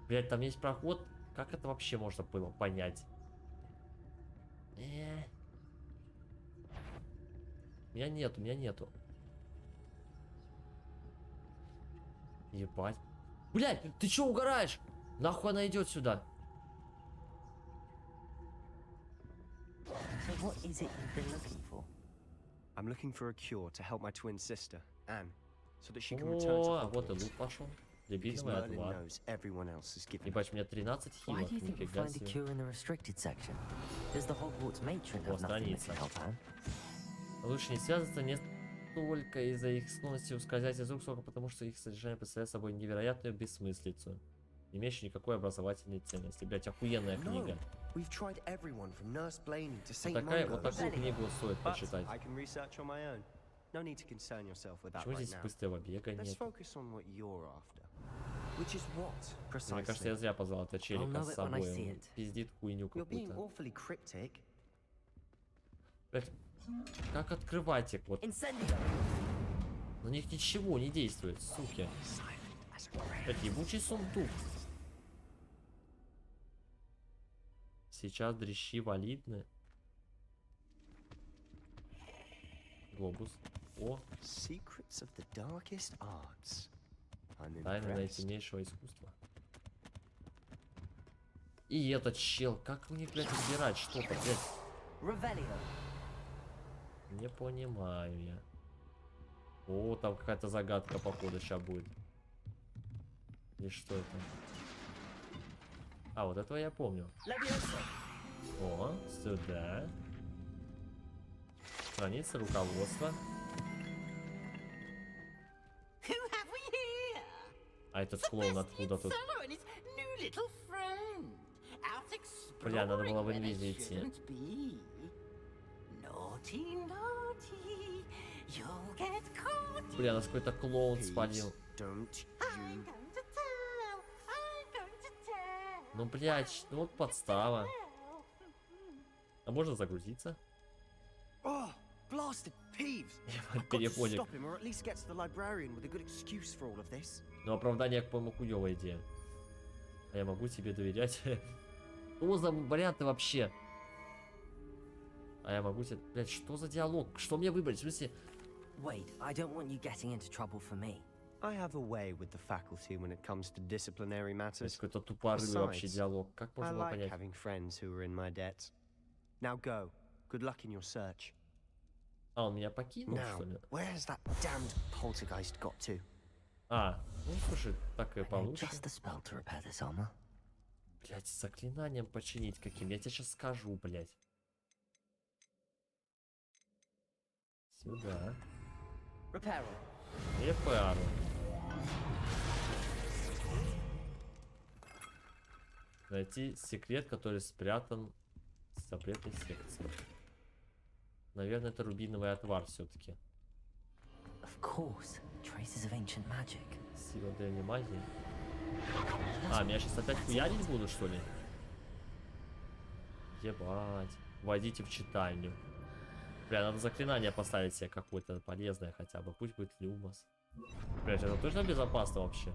Блять, там есть проход. Как это вообще можно было понять? Меня нету. Ебать. Блять, ты чё угораешь? Нахуй она идет сюда? So what is it you've been looking for? I'm looking for a cure to help my twin sister, Anne, so that she can return to О, вот и Hogwarts. лук пошел. Because Дебильный Merlin отвар. knows everyone else is given. Ебать, у меня 13 Why хилок. do you think you'll Нифига find a себе. cure in the restricted section? Does the Hogwarts matron Вот have nothing that страница. can help Anne? Лучше не связываться не только из-за их склонности ускользать из рук, сколько потому что их содержание представляет собой невероятную бессмыслицу, не имеющую никакой образовательной ценности. Блять, охуенная книга. We've tried everyone from Nurse Blaney to Saint Вот такую книгу стоит почитать. I can research on my own. No need to concern yourself with that Почему right здесь now. быстрого бега Let's нет? focus on what you're after. Which is what, Мне кажется, я precisely? зря позвал это челика know с it when I see собой. Он it. пиздит хуйню You're being какую-то. awfully cryptic. Блять, как открывать их? Вот. На них ничего не действует, суки. Блять, ебучий сундук. Сейчас дрищи валидны. Глобус. О. Secrets of the darkest arts. I'm Тайны impressed. наитемнейшего искусства. И этот чел, как мне, блядь, убирать что-то, блядь? Не понимаю я. О, там какая-то загадка, походу, сейчас будет. И что это? А, вот этого я помню. О, сюда. Страница руководства. А этот клоун откуда тут? Бля, надо было в инвизе идти. Бля, нас какой-то клоун спалил. Ну, блядь, ну вот подстава. А можно загрузиться? Blasted Peeves! Ебать, перепоник. Stop him, or at least get to the librarian with a good excuse for all of this. Но оправдание, по-моему, хуёвая идея. А я могу тебе доверять? Что за варианты вообще? А я могу тебе... Блядь, что за диалог? Что мне выбрать? В смысле? Wait, I don't want you getting into trouble for me. I have a way with the faculty when it comes to disciplinary matters. Какой-то тупорылый вообще диалог. Как I можно было like понять? having friends who are in my debt. Now go. Good luck in your search. А, он меня покинул, Now, что ли? where's that damned poltergeist got to? А, ну слушай, так и получше. Just the spell to repair this armor. Блять, с заклинанием починить каким? Я тебе сейчас скажу, блять. Сюда. Repair. Репару. Найти секрет, который спрятан в запретной секции. Наверное, это рубиновый отвар все-таки. Сила древней магии. А, меня сейчас опять хуярить будут, что ли? Ебать. Войдите в читальню. Бля, надо заклинание поставить себе какое-то полезное хотя бы. Пусть будет люмос. Блять, это точно безопасно вообще?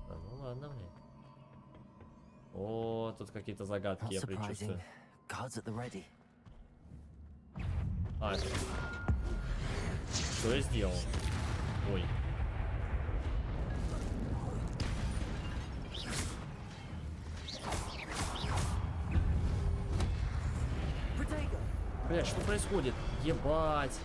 А, ну ладно, блядь. О, тут какие-то загадки я предчувствую. А, это... Что я сделал? Ой. Блядь, что происходит? Ебать.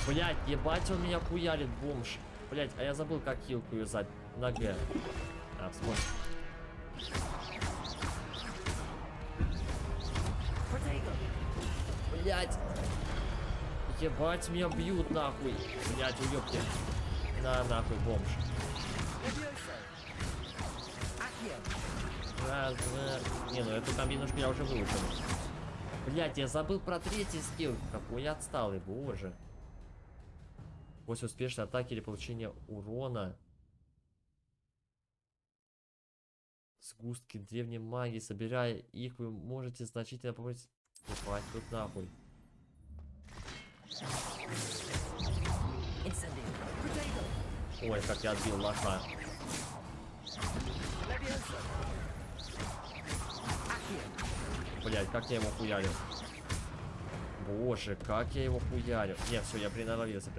Блядь, ебать, он меня хуярит, бомж. Блядь, а я забыл, как хилку юзать. На Г. А, вспомни. Блядь. Ебать, меня бьют нахуй. Блядь, уёбки. На, нахуй, бомж. Раз, два. Не, ну эту комбинушку я уже выучил. Блядь, я забыл про третий скилл. Какой я отсталый, боже. После успешной атаки или получения урона. Сгустки древней магии. Собирая их, вы можете значительно повысить. Ебать, тут нахуй. Ой, как я отбил лоха. Блять, как я его хуярил. Боже, как я его хуярил. Нет, все, я приноровился.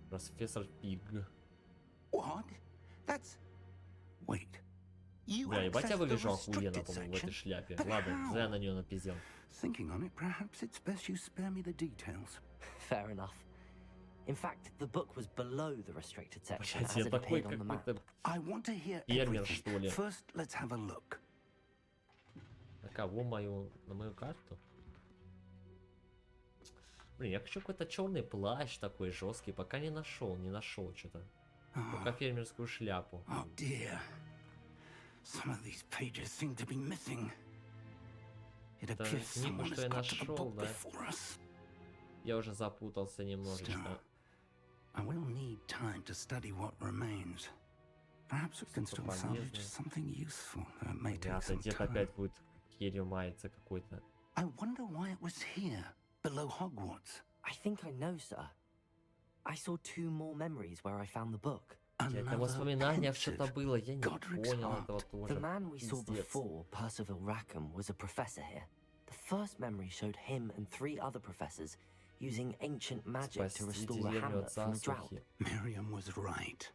Профессор Пиг. Бля, ебать, я выгляжу охуенно, по-моему, в этой шляпе. Ладно, зря на нее напиздел. Fair enough. In fact, the book was below the restricted section as Я it такой appeared on the map. какой-то фермер, что ли. First, let's have a look. На кого мою? На мою карту? Блин, я хочу какой-то черный плащ такой жесткий, пока не нашел что-то. Пока фермерскую шляпу. Oh dear. Some of these pages seem to be missing. It Это appears книгу, someone что has я got to the нашел, book да? before us. Я уже запутался немножечко. I will need time to study what remains. Perhaps we can still salvage something useful. It may take some Дед time. опять будет херью мается какой-то. I wonder why it was here, below Hogwarts. I think I know, sir. I saw 2 more memories where I found the book. Это воспоминания, что-то было, я не понял этого тоже. The man we saw before, Percival Rackham, was a professor here. The first memory showed him and 3 other professors using ancient magic to restore a hamlet from a drought. Miriam was right.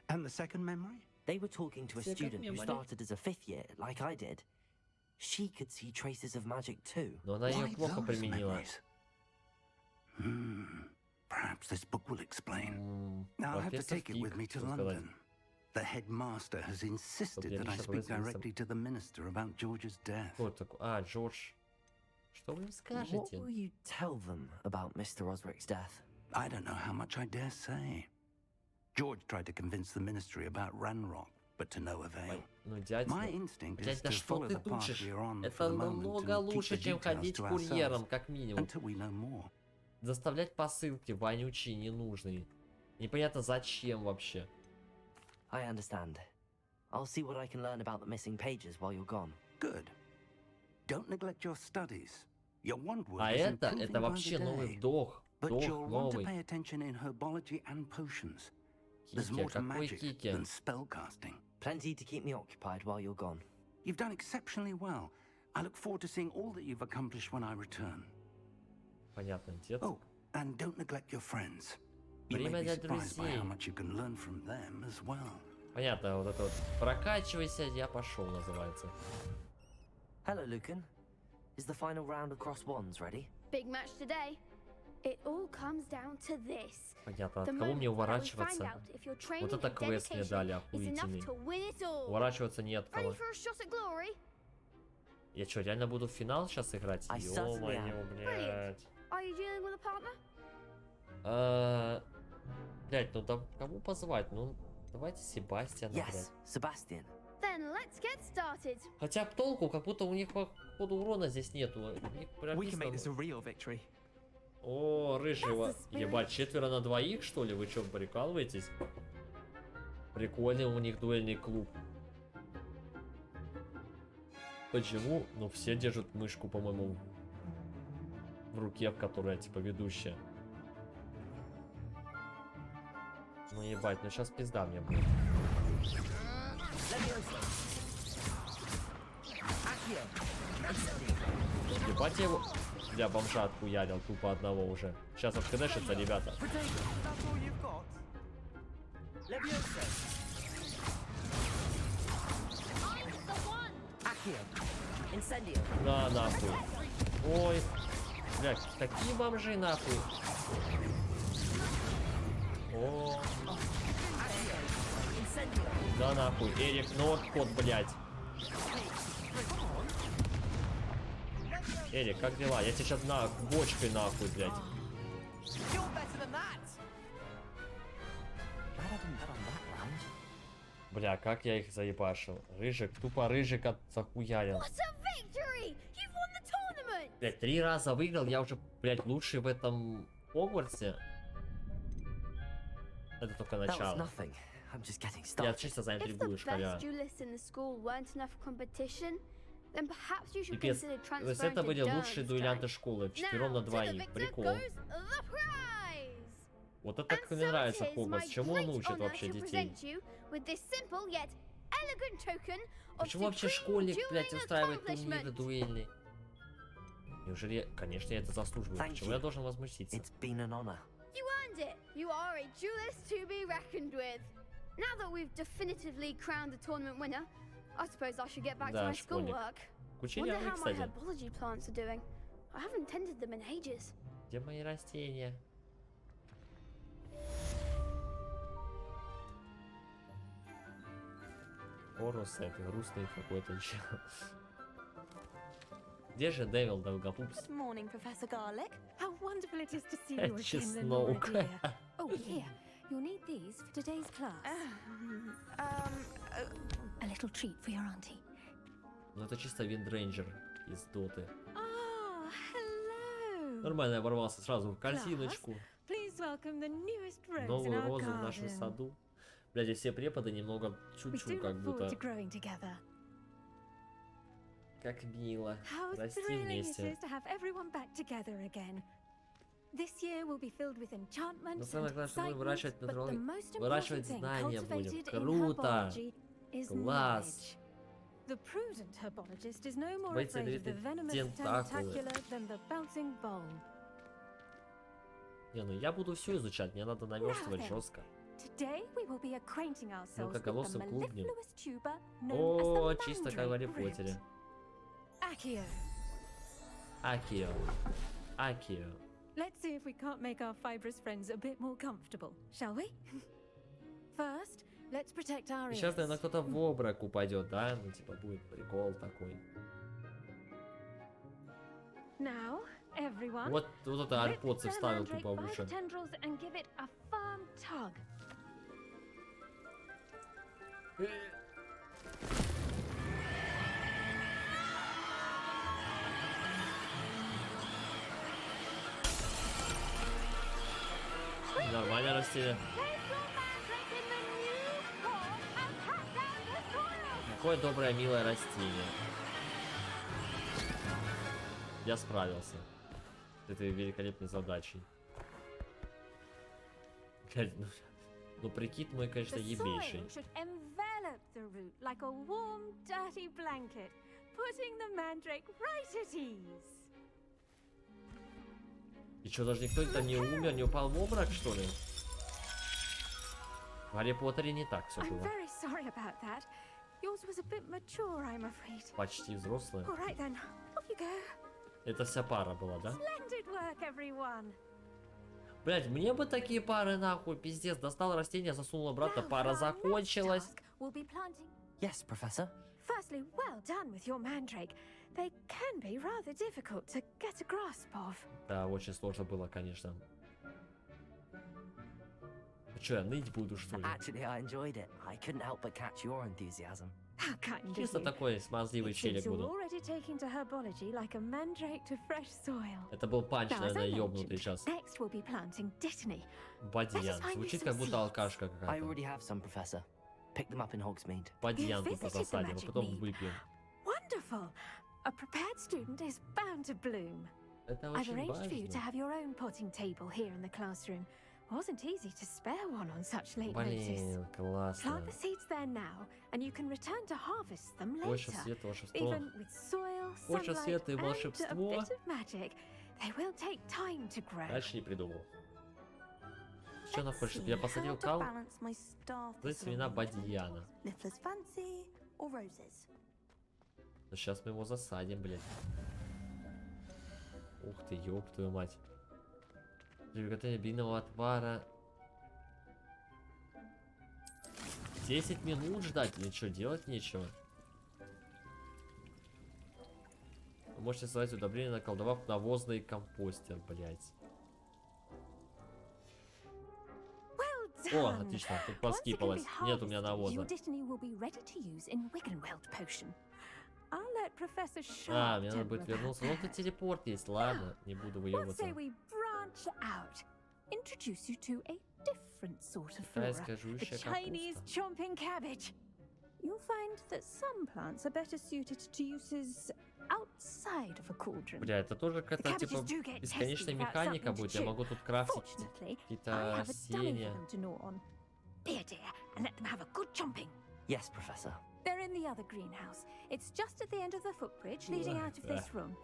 And the second memory? They were talking to a student who started as a 5th year, like I did. She could see traces of magic too. Но она ее плохо применила. Perhaps this book will explain. Now I'll have to take it with me to London. The headmaster has insisted that I speak directly to the minister about George's death. А, Джордж. Что вы им скажете? What will you tell them about Mr. Osric's death? I don't know how much I dare say. George tried to convince the ministry about Ranrock, but to no avail. Ну, дядь, My instinct is да to что follow ты the path тучишь? we're on for Это the moment намного and keep лучше, the чем details ходить to курьером, ourselves как минимум. until we know more. Доставлять посылки вонючие, ненужные. Непонятно зачем вообще. I understand. I'll see what I can learn about the missing pages while you're gone. Good. Don't neglect your studies. Your wandwood А is это improving by вообще the новый day. вдох. But Вдох you'll want to новый. pay attention in herbology and potions. There's Кики, more to какой magic Кики? than spellcasting. Plenty to keep me occupied while you're gone. You've done exceptionally well. I look forward to seeing all that you've accomplished when I return. Понятно, дед. Oh, and don't neglect your friends. You may Время be для surprised by друзей. how much you can learn from them as well. Понятно, вот это вот. Прокачивайся, я пошел, называется. Hello, Lucan. Is the final round of cross wands ready? Big match today. It all comes down to this. Понятно, от The кого мне moment that we find уворачиваться? out if your training Вот это and квест мне dedication дали is enough охуительный. to win it all. Уворачиваться не от Ready кого. for a shot at glory? Я что, реально буду в финал сейчас играть? I certainly am. Ё-моё, блядь. Are you dealing with a partner? Блядь, ну да, кому позвать? Ну, давайте Себастьяна. Yes, Sebastian. Then let's get started. Хотя б толку, как будто у них походу урона здесь нету. У них прописано... О, рыжего. Ебать, 4 на 2, что ли? Вы что, прикалываетесь? Прикольный у них дуэльный клуб. Почему? Ну, все держат мышку, по-моему, в руке, в которой, типа, ведущая. Ну, ебать, ну сейчас пизда мне будет. Ебать, я его для бомжа отхуярил, тупо одного уже. Сейчас откадешится, ребята. На, нахуй. Ой. Блядь, такие бомжи, нахуй. О. Да нахуй. Эрик, Нордкот, блядь. Эрик, как дела? Я тебе сейчас на бочкой нахуй, блядь. Бля, как я их заебашил. Рыжик, тупо рыжик захуярил. Блядь, 3 раза выиграл, я уже, блядь, лучший в этом Хогвартсе. Это только начало. Я чисто за интригуешь, халя. Пипец, то есть это были лучшие дуэлянты школы, 4 на 2. Прикол. Вот это как мне нравится Хогвартс. Чему он учит вообще детей? Почему вообще школьник, блядь, устраивает турниры дуэльные? Неужели, конечно, я это заслуживаю. Почему я должен возмутиться? You earned it. You are a duelist to be reckoned with. Now that we've definitively crowned the tournament winner, I suppose I should get back to my schoolwork. Wonder how my herbology plants are doing. I haven't tended them in ages. Где мои растения? Хорус, это грустный какой-то еще. Где же Дэвил Долгопупс? Good morning, Professor Garlic. How wonderful it is to see you again, little Чеснок. Oh, here. You'll need these for today's class. A little treat for your auntie. Ну это чисто Виндрейнджер из Доты. Oh, hello. Нормально, я ворвался сразу в корзиночку. Please welcome the newest rose in Новую our розу в нашем garden. саду. Блядь, и все преподы немного чуть-чуть как будто. Как мило. Расти вместе. Но самое главное, что мы выращивать знания будем. Круто! Класс! Боится тентакулы. Не, ну я буду все изучать, мне надо наверстывать жестко. Ну-ка, головцем клубнем. О, чисто как в Гарри Поттере. Accio. Акио. Акио. Let's see if we can't make our fibrous friends a bit more comfortable, shall we? First, let's protect our ears. Сейчас, наверное, кто-то в обморок упадет, да? Ну, типа, будет прикол такой. Now, everyone. Вот это альпоцы вставил тупо в уши. Нормально растение. Какое доброе, милое растение. Я справился с этой великолепной задачей. Ну прикид мой, конечно, ебейший. И что, даже никто там не умер, не упал в обморок, что ли? В Гарри Поттере не так все было. Почти взрослая. Это вся пара была, да? Блять, мне бы такие пары нахуй, пиздец. Достал растение, засунул обратно, пара закончилась. Yes, Professor. Firstly, well done with your mandrake. they can be rather difficult to get a grasp of. Да, очень сложно было, конечно. Что, я ныть буду, что ли? Actually, I enjoyed it. I couldn't help but catch your enthusiasm. How kind of Чисто you. такой смазливый It seems челик you're буду. already taking to herbology like a mandrake to fresh soil. Это был панч, Now, as наверное, I ёбнутый mentioned, сейчас. next we'll be planting dittany. Бадьян. Звучит как будто алкашка I какая-то. already have some, Professor. Pick them up in Hogsmeade. Бадьян тут You've visited the посадим, а magic потом mead. выпьем. Wonderful. A prepared student is bound to bloom. Это I've очень arranged for you to важно. have your own potting table here in the classroom. Wasn't easy to spare one on such late notice. Блин, классно. Plant the seeds there now, and you can return to harvest them Больше later. света, волшебство. Even with soil, Больше sunlight, света и and a волшебство. bit of magic, they will take time to grow. Дальше не придумал. Что она хочет, чтобы я посадил кал? За семена бадьяна. Да сейчас мы его засадим, блядь. Ух ты, ёб твою мать. Для приготовления бинного отвара 10 минут ждать или что, делать нечего? Вы можете создать удобрение, наколдовав навозный компостер, блядь. О, отлично, тут поскипалось. Нет у меня навоза. А, мне надо будет вернуться. Ну, тут телепорт есть, ладно, не буду выебываться. Introduce you to a different sort of Китайская flora, the жующая Chinese капуста. chomping cabbage. You'll find that some plants are better suited to uses outside of a cauldron. Бля, это тоже какая-то типа бесконечная механика будет. Я могу тут крафтить какие-то растения. Dear, and let them have a good chomping. Yes, Professor. They're in the other greenhouse. It's just at the end of the footbridge leading out of this room.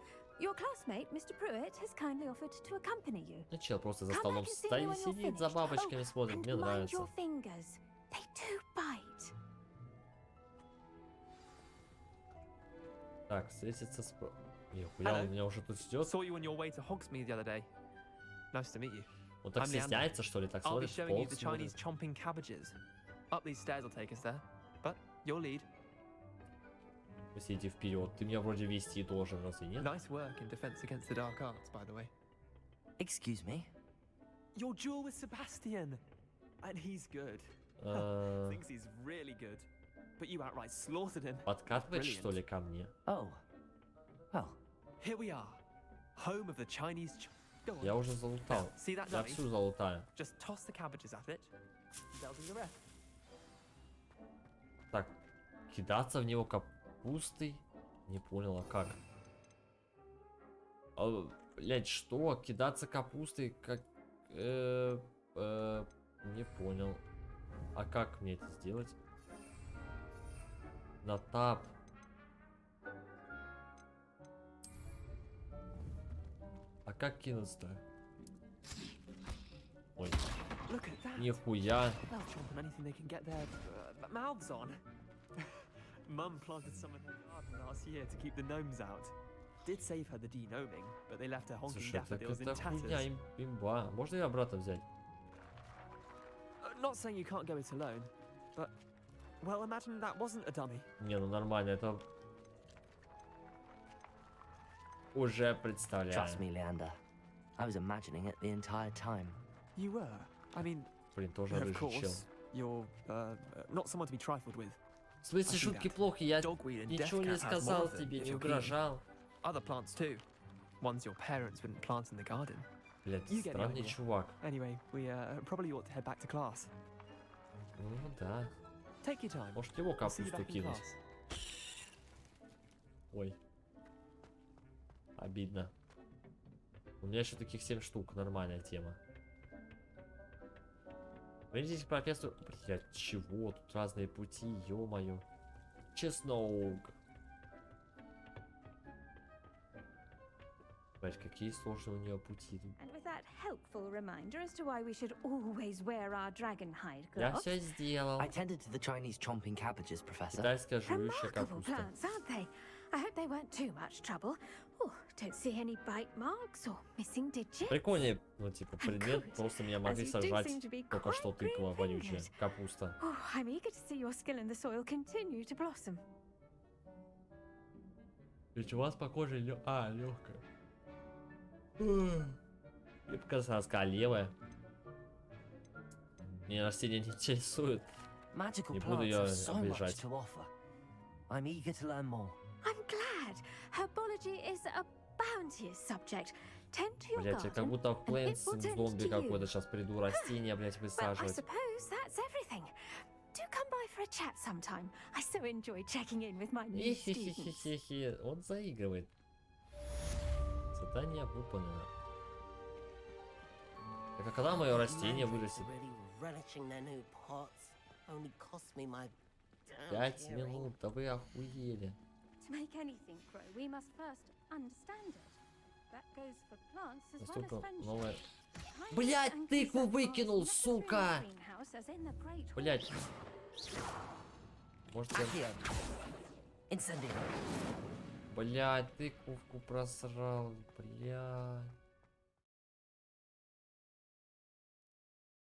Your classmate, Mr. Pruitt, has kindly offered to accompany you. Ну, чел просто за столом стоит, сидит, за бабочками смотрит, мне нравится. Your fingers. They do bite. Так, встретиться с... Нихуя, он меня уже тут ждет. Saw you on your way to Hogsmeade the other day. Nice to meet you. Он так стесняется, что ли, так I'll be смотрит в showing you пол, the Chinese смотрит. chomping cabbages. Up these stairs will take us there. But your lead. Вы сидите вперед, ты меня вроде вести должен, разве нет? Nice work in defense against the dark arts, by the way. Excuse me? Your duel with Sebastian. And he's good. Thinks he's really good. But you outright slaughtered him. Подкатываешь, что ли, ко мне? Oh. Well. Here we are. Home of the Chinese... Go on. Я уже залутал. See that Я dummy? всю залутаю. Just toss the cabbages at it. They'll do the rest. Так, кидаться в него капустой? Не понял, а как? Блять, что? Кидаться капустой как... Не понял. А как мне это сделать? На тап. А как кинуться-то? Ой. Нихуя. They'll chomp on anything they can get their mouths on. Mum planted some in her garden last year to keep the gnomes out. Did save her the de-gnoming, but they left her honking Слушай, так daffodils in это хуйня, tatters. имба. Можно ее обратно взять? Not saying you can't go it alone, but well, imagine that wasn't a dummy. Не, ну нормально, это... Уже представляю. Trust me, Leander. I was imagining it the entire time. You were? I mean, Блин, тоже of рыжий чел. course, you're not someone to be trifled with. В смысле, шутки плохи, я ничего не сказал тебе, не угрожал. Other plants too. Ones your parents wouldn't plant in the garden. Блядь, You get the странный idea. чувак. Anyway, we probably ought to head back to class. Ну да. Take your time. Может его I'll see you капусту back in кинуть. class. Ой. Обидно. У меня еще таких 7 штук, нормальная тема. Видите, к профессору... Блядь, чего? Тут разные пути, ё-моё. Чеснок. Блядь, какие сложные у нее пути. And with that helpful reminder as to why we should always wear our dragon hide Я gloves. все сделал. I tended to the Chinese chomping cabbages, Professor. Китайская жующая Remarkable капуста. plants, aren't they? I hope they weren't too much trouble. Oh, don't see any bite marks or missing digits. Прикольный, ну типа предмет, просто меня могли сожрать. Только что тыква вонючая, капуста. Oh, I'm eager to see your skill in the soil continue to blossom. Ведь у вас похоже легкая. Я показалось, она сказала левая. Меня растения не интересует. Не буду ее обижать. I'm eager to learn more. I'm glad. Herbology is a bounteous subject. Tend to your Блять, я как garden, будто в and it Plants will tend зомби to какой-то you. сейчас приду, растения, блять, Well, I высаживать. suppose that's everything. Do come by for a chat sometime. I so enjoy checking in with my new students. Хи-хи-хи-хи-хи, он заигрывает. Задание выполнено. Так а когда мое растение вырастет? 5 минут, да вы охуели. To make anything grow, we must first understand it. That goes for plants as well as Настолько friendship. новое. Блять, тыкву выкинул, сука! Блять. Может я... Блять, тыковку просрал, блять.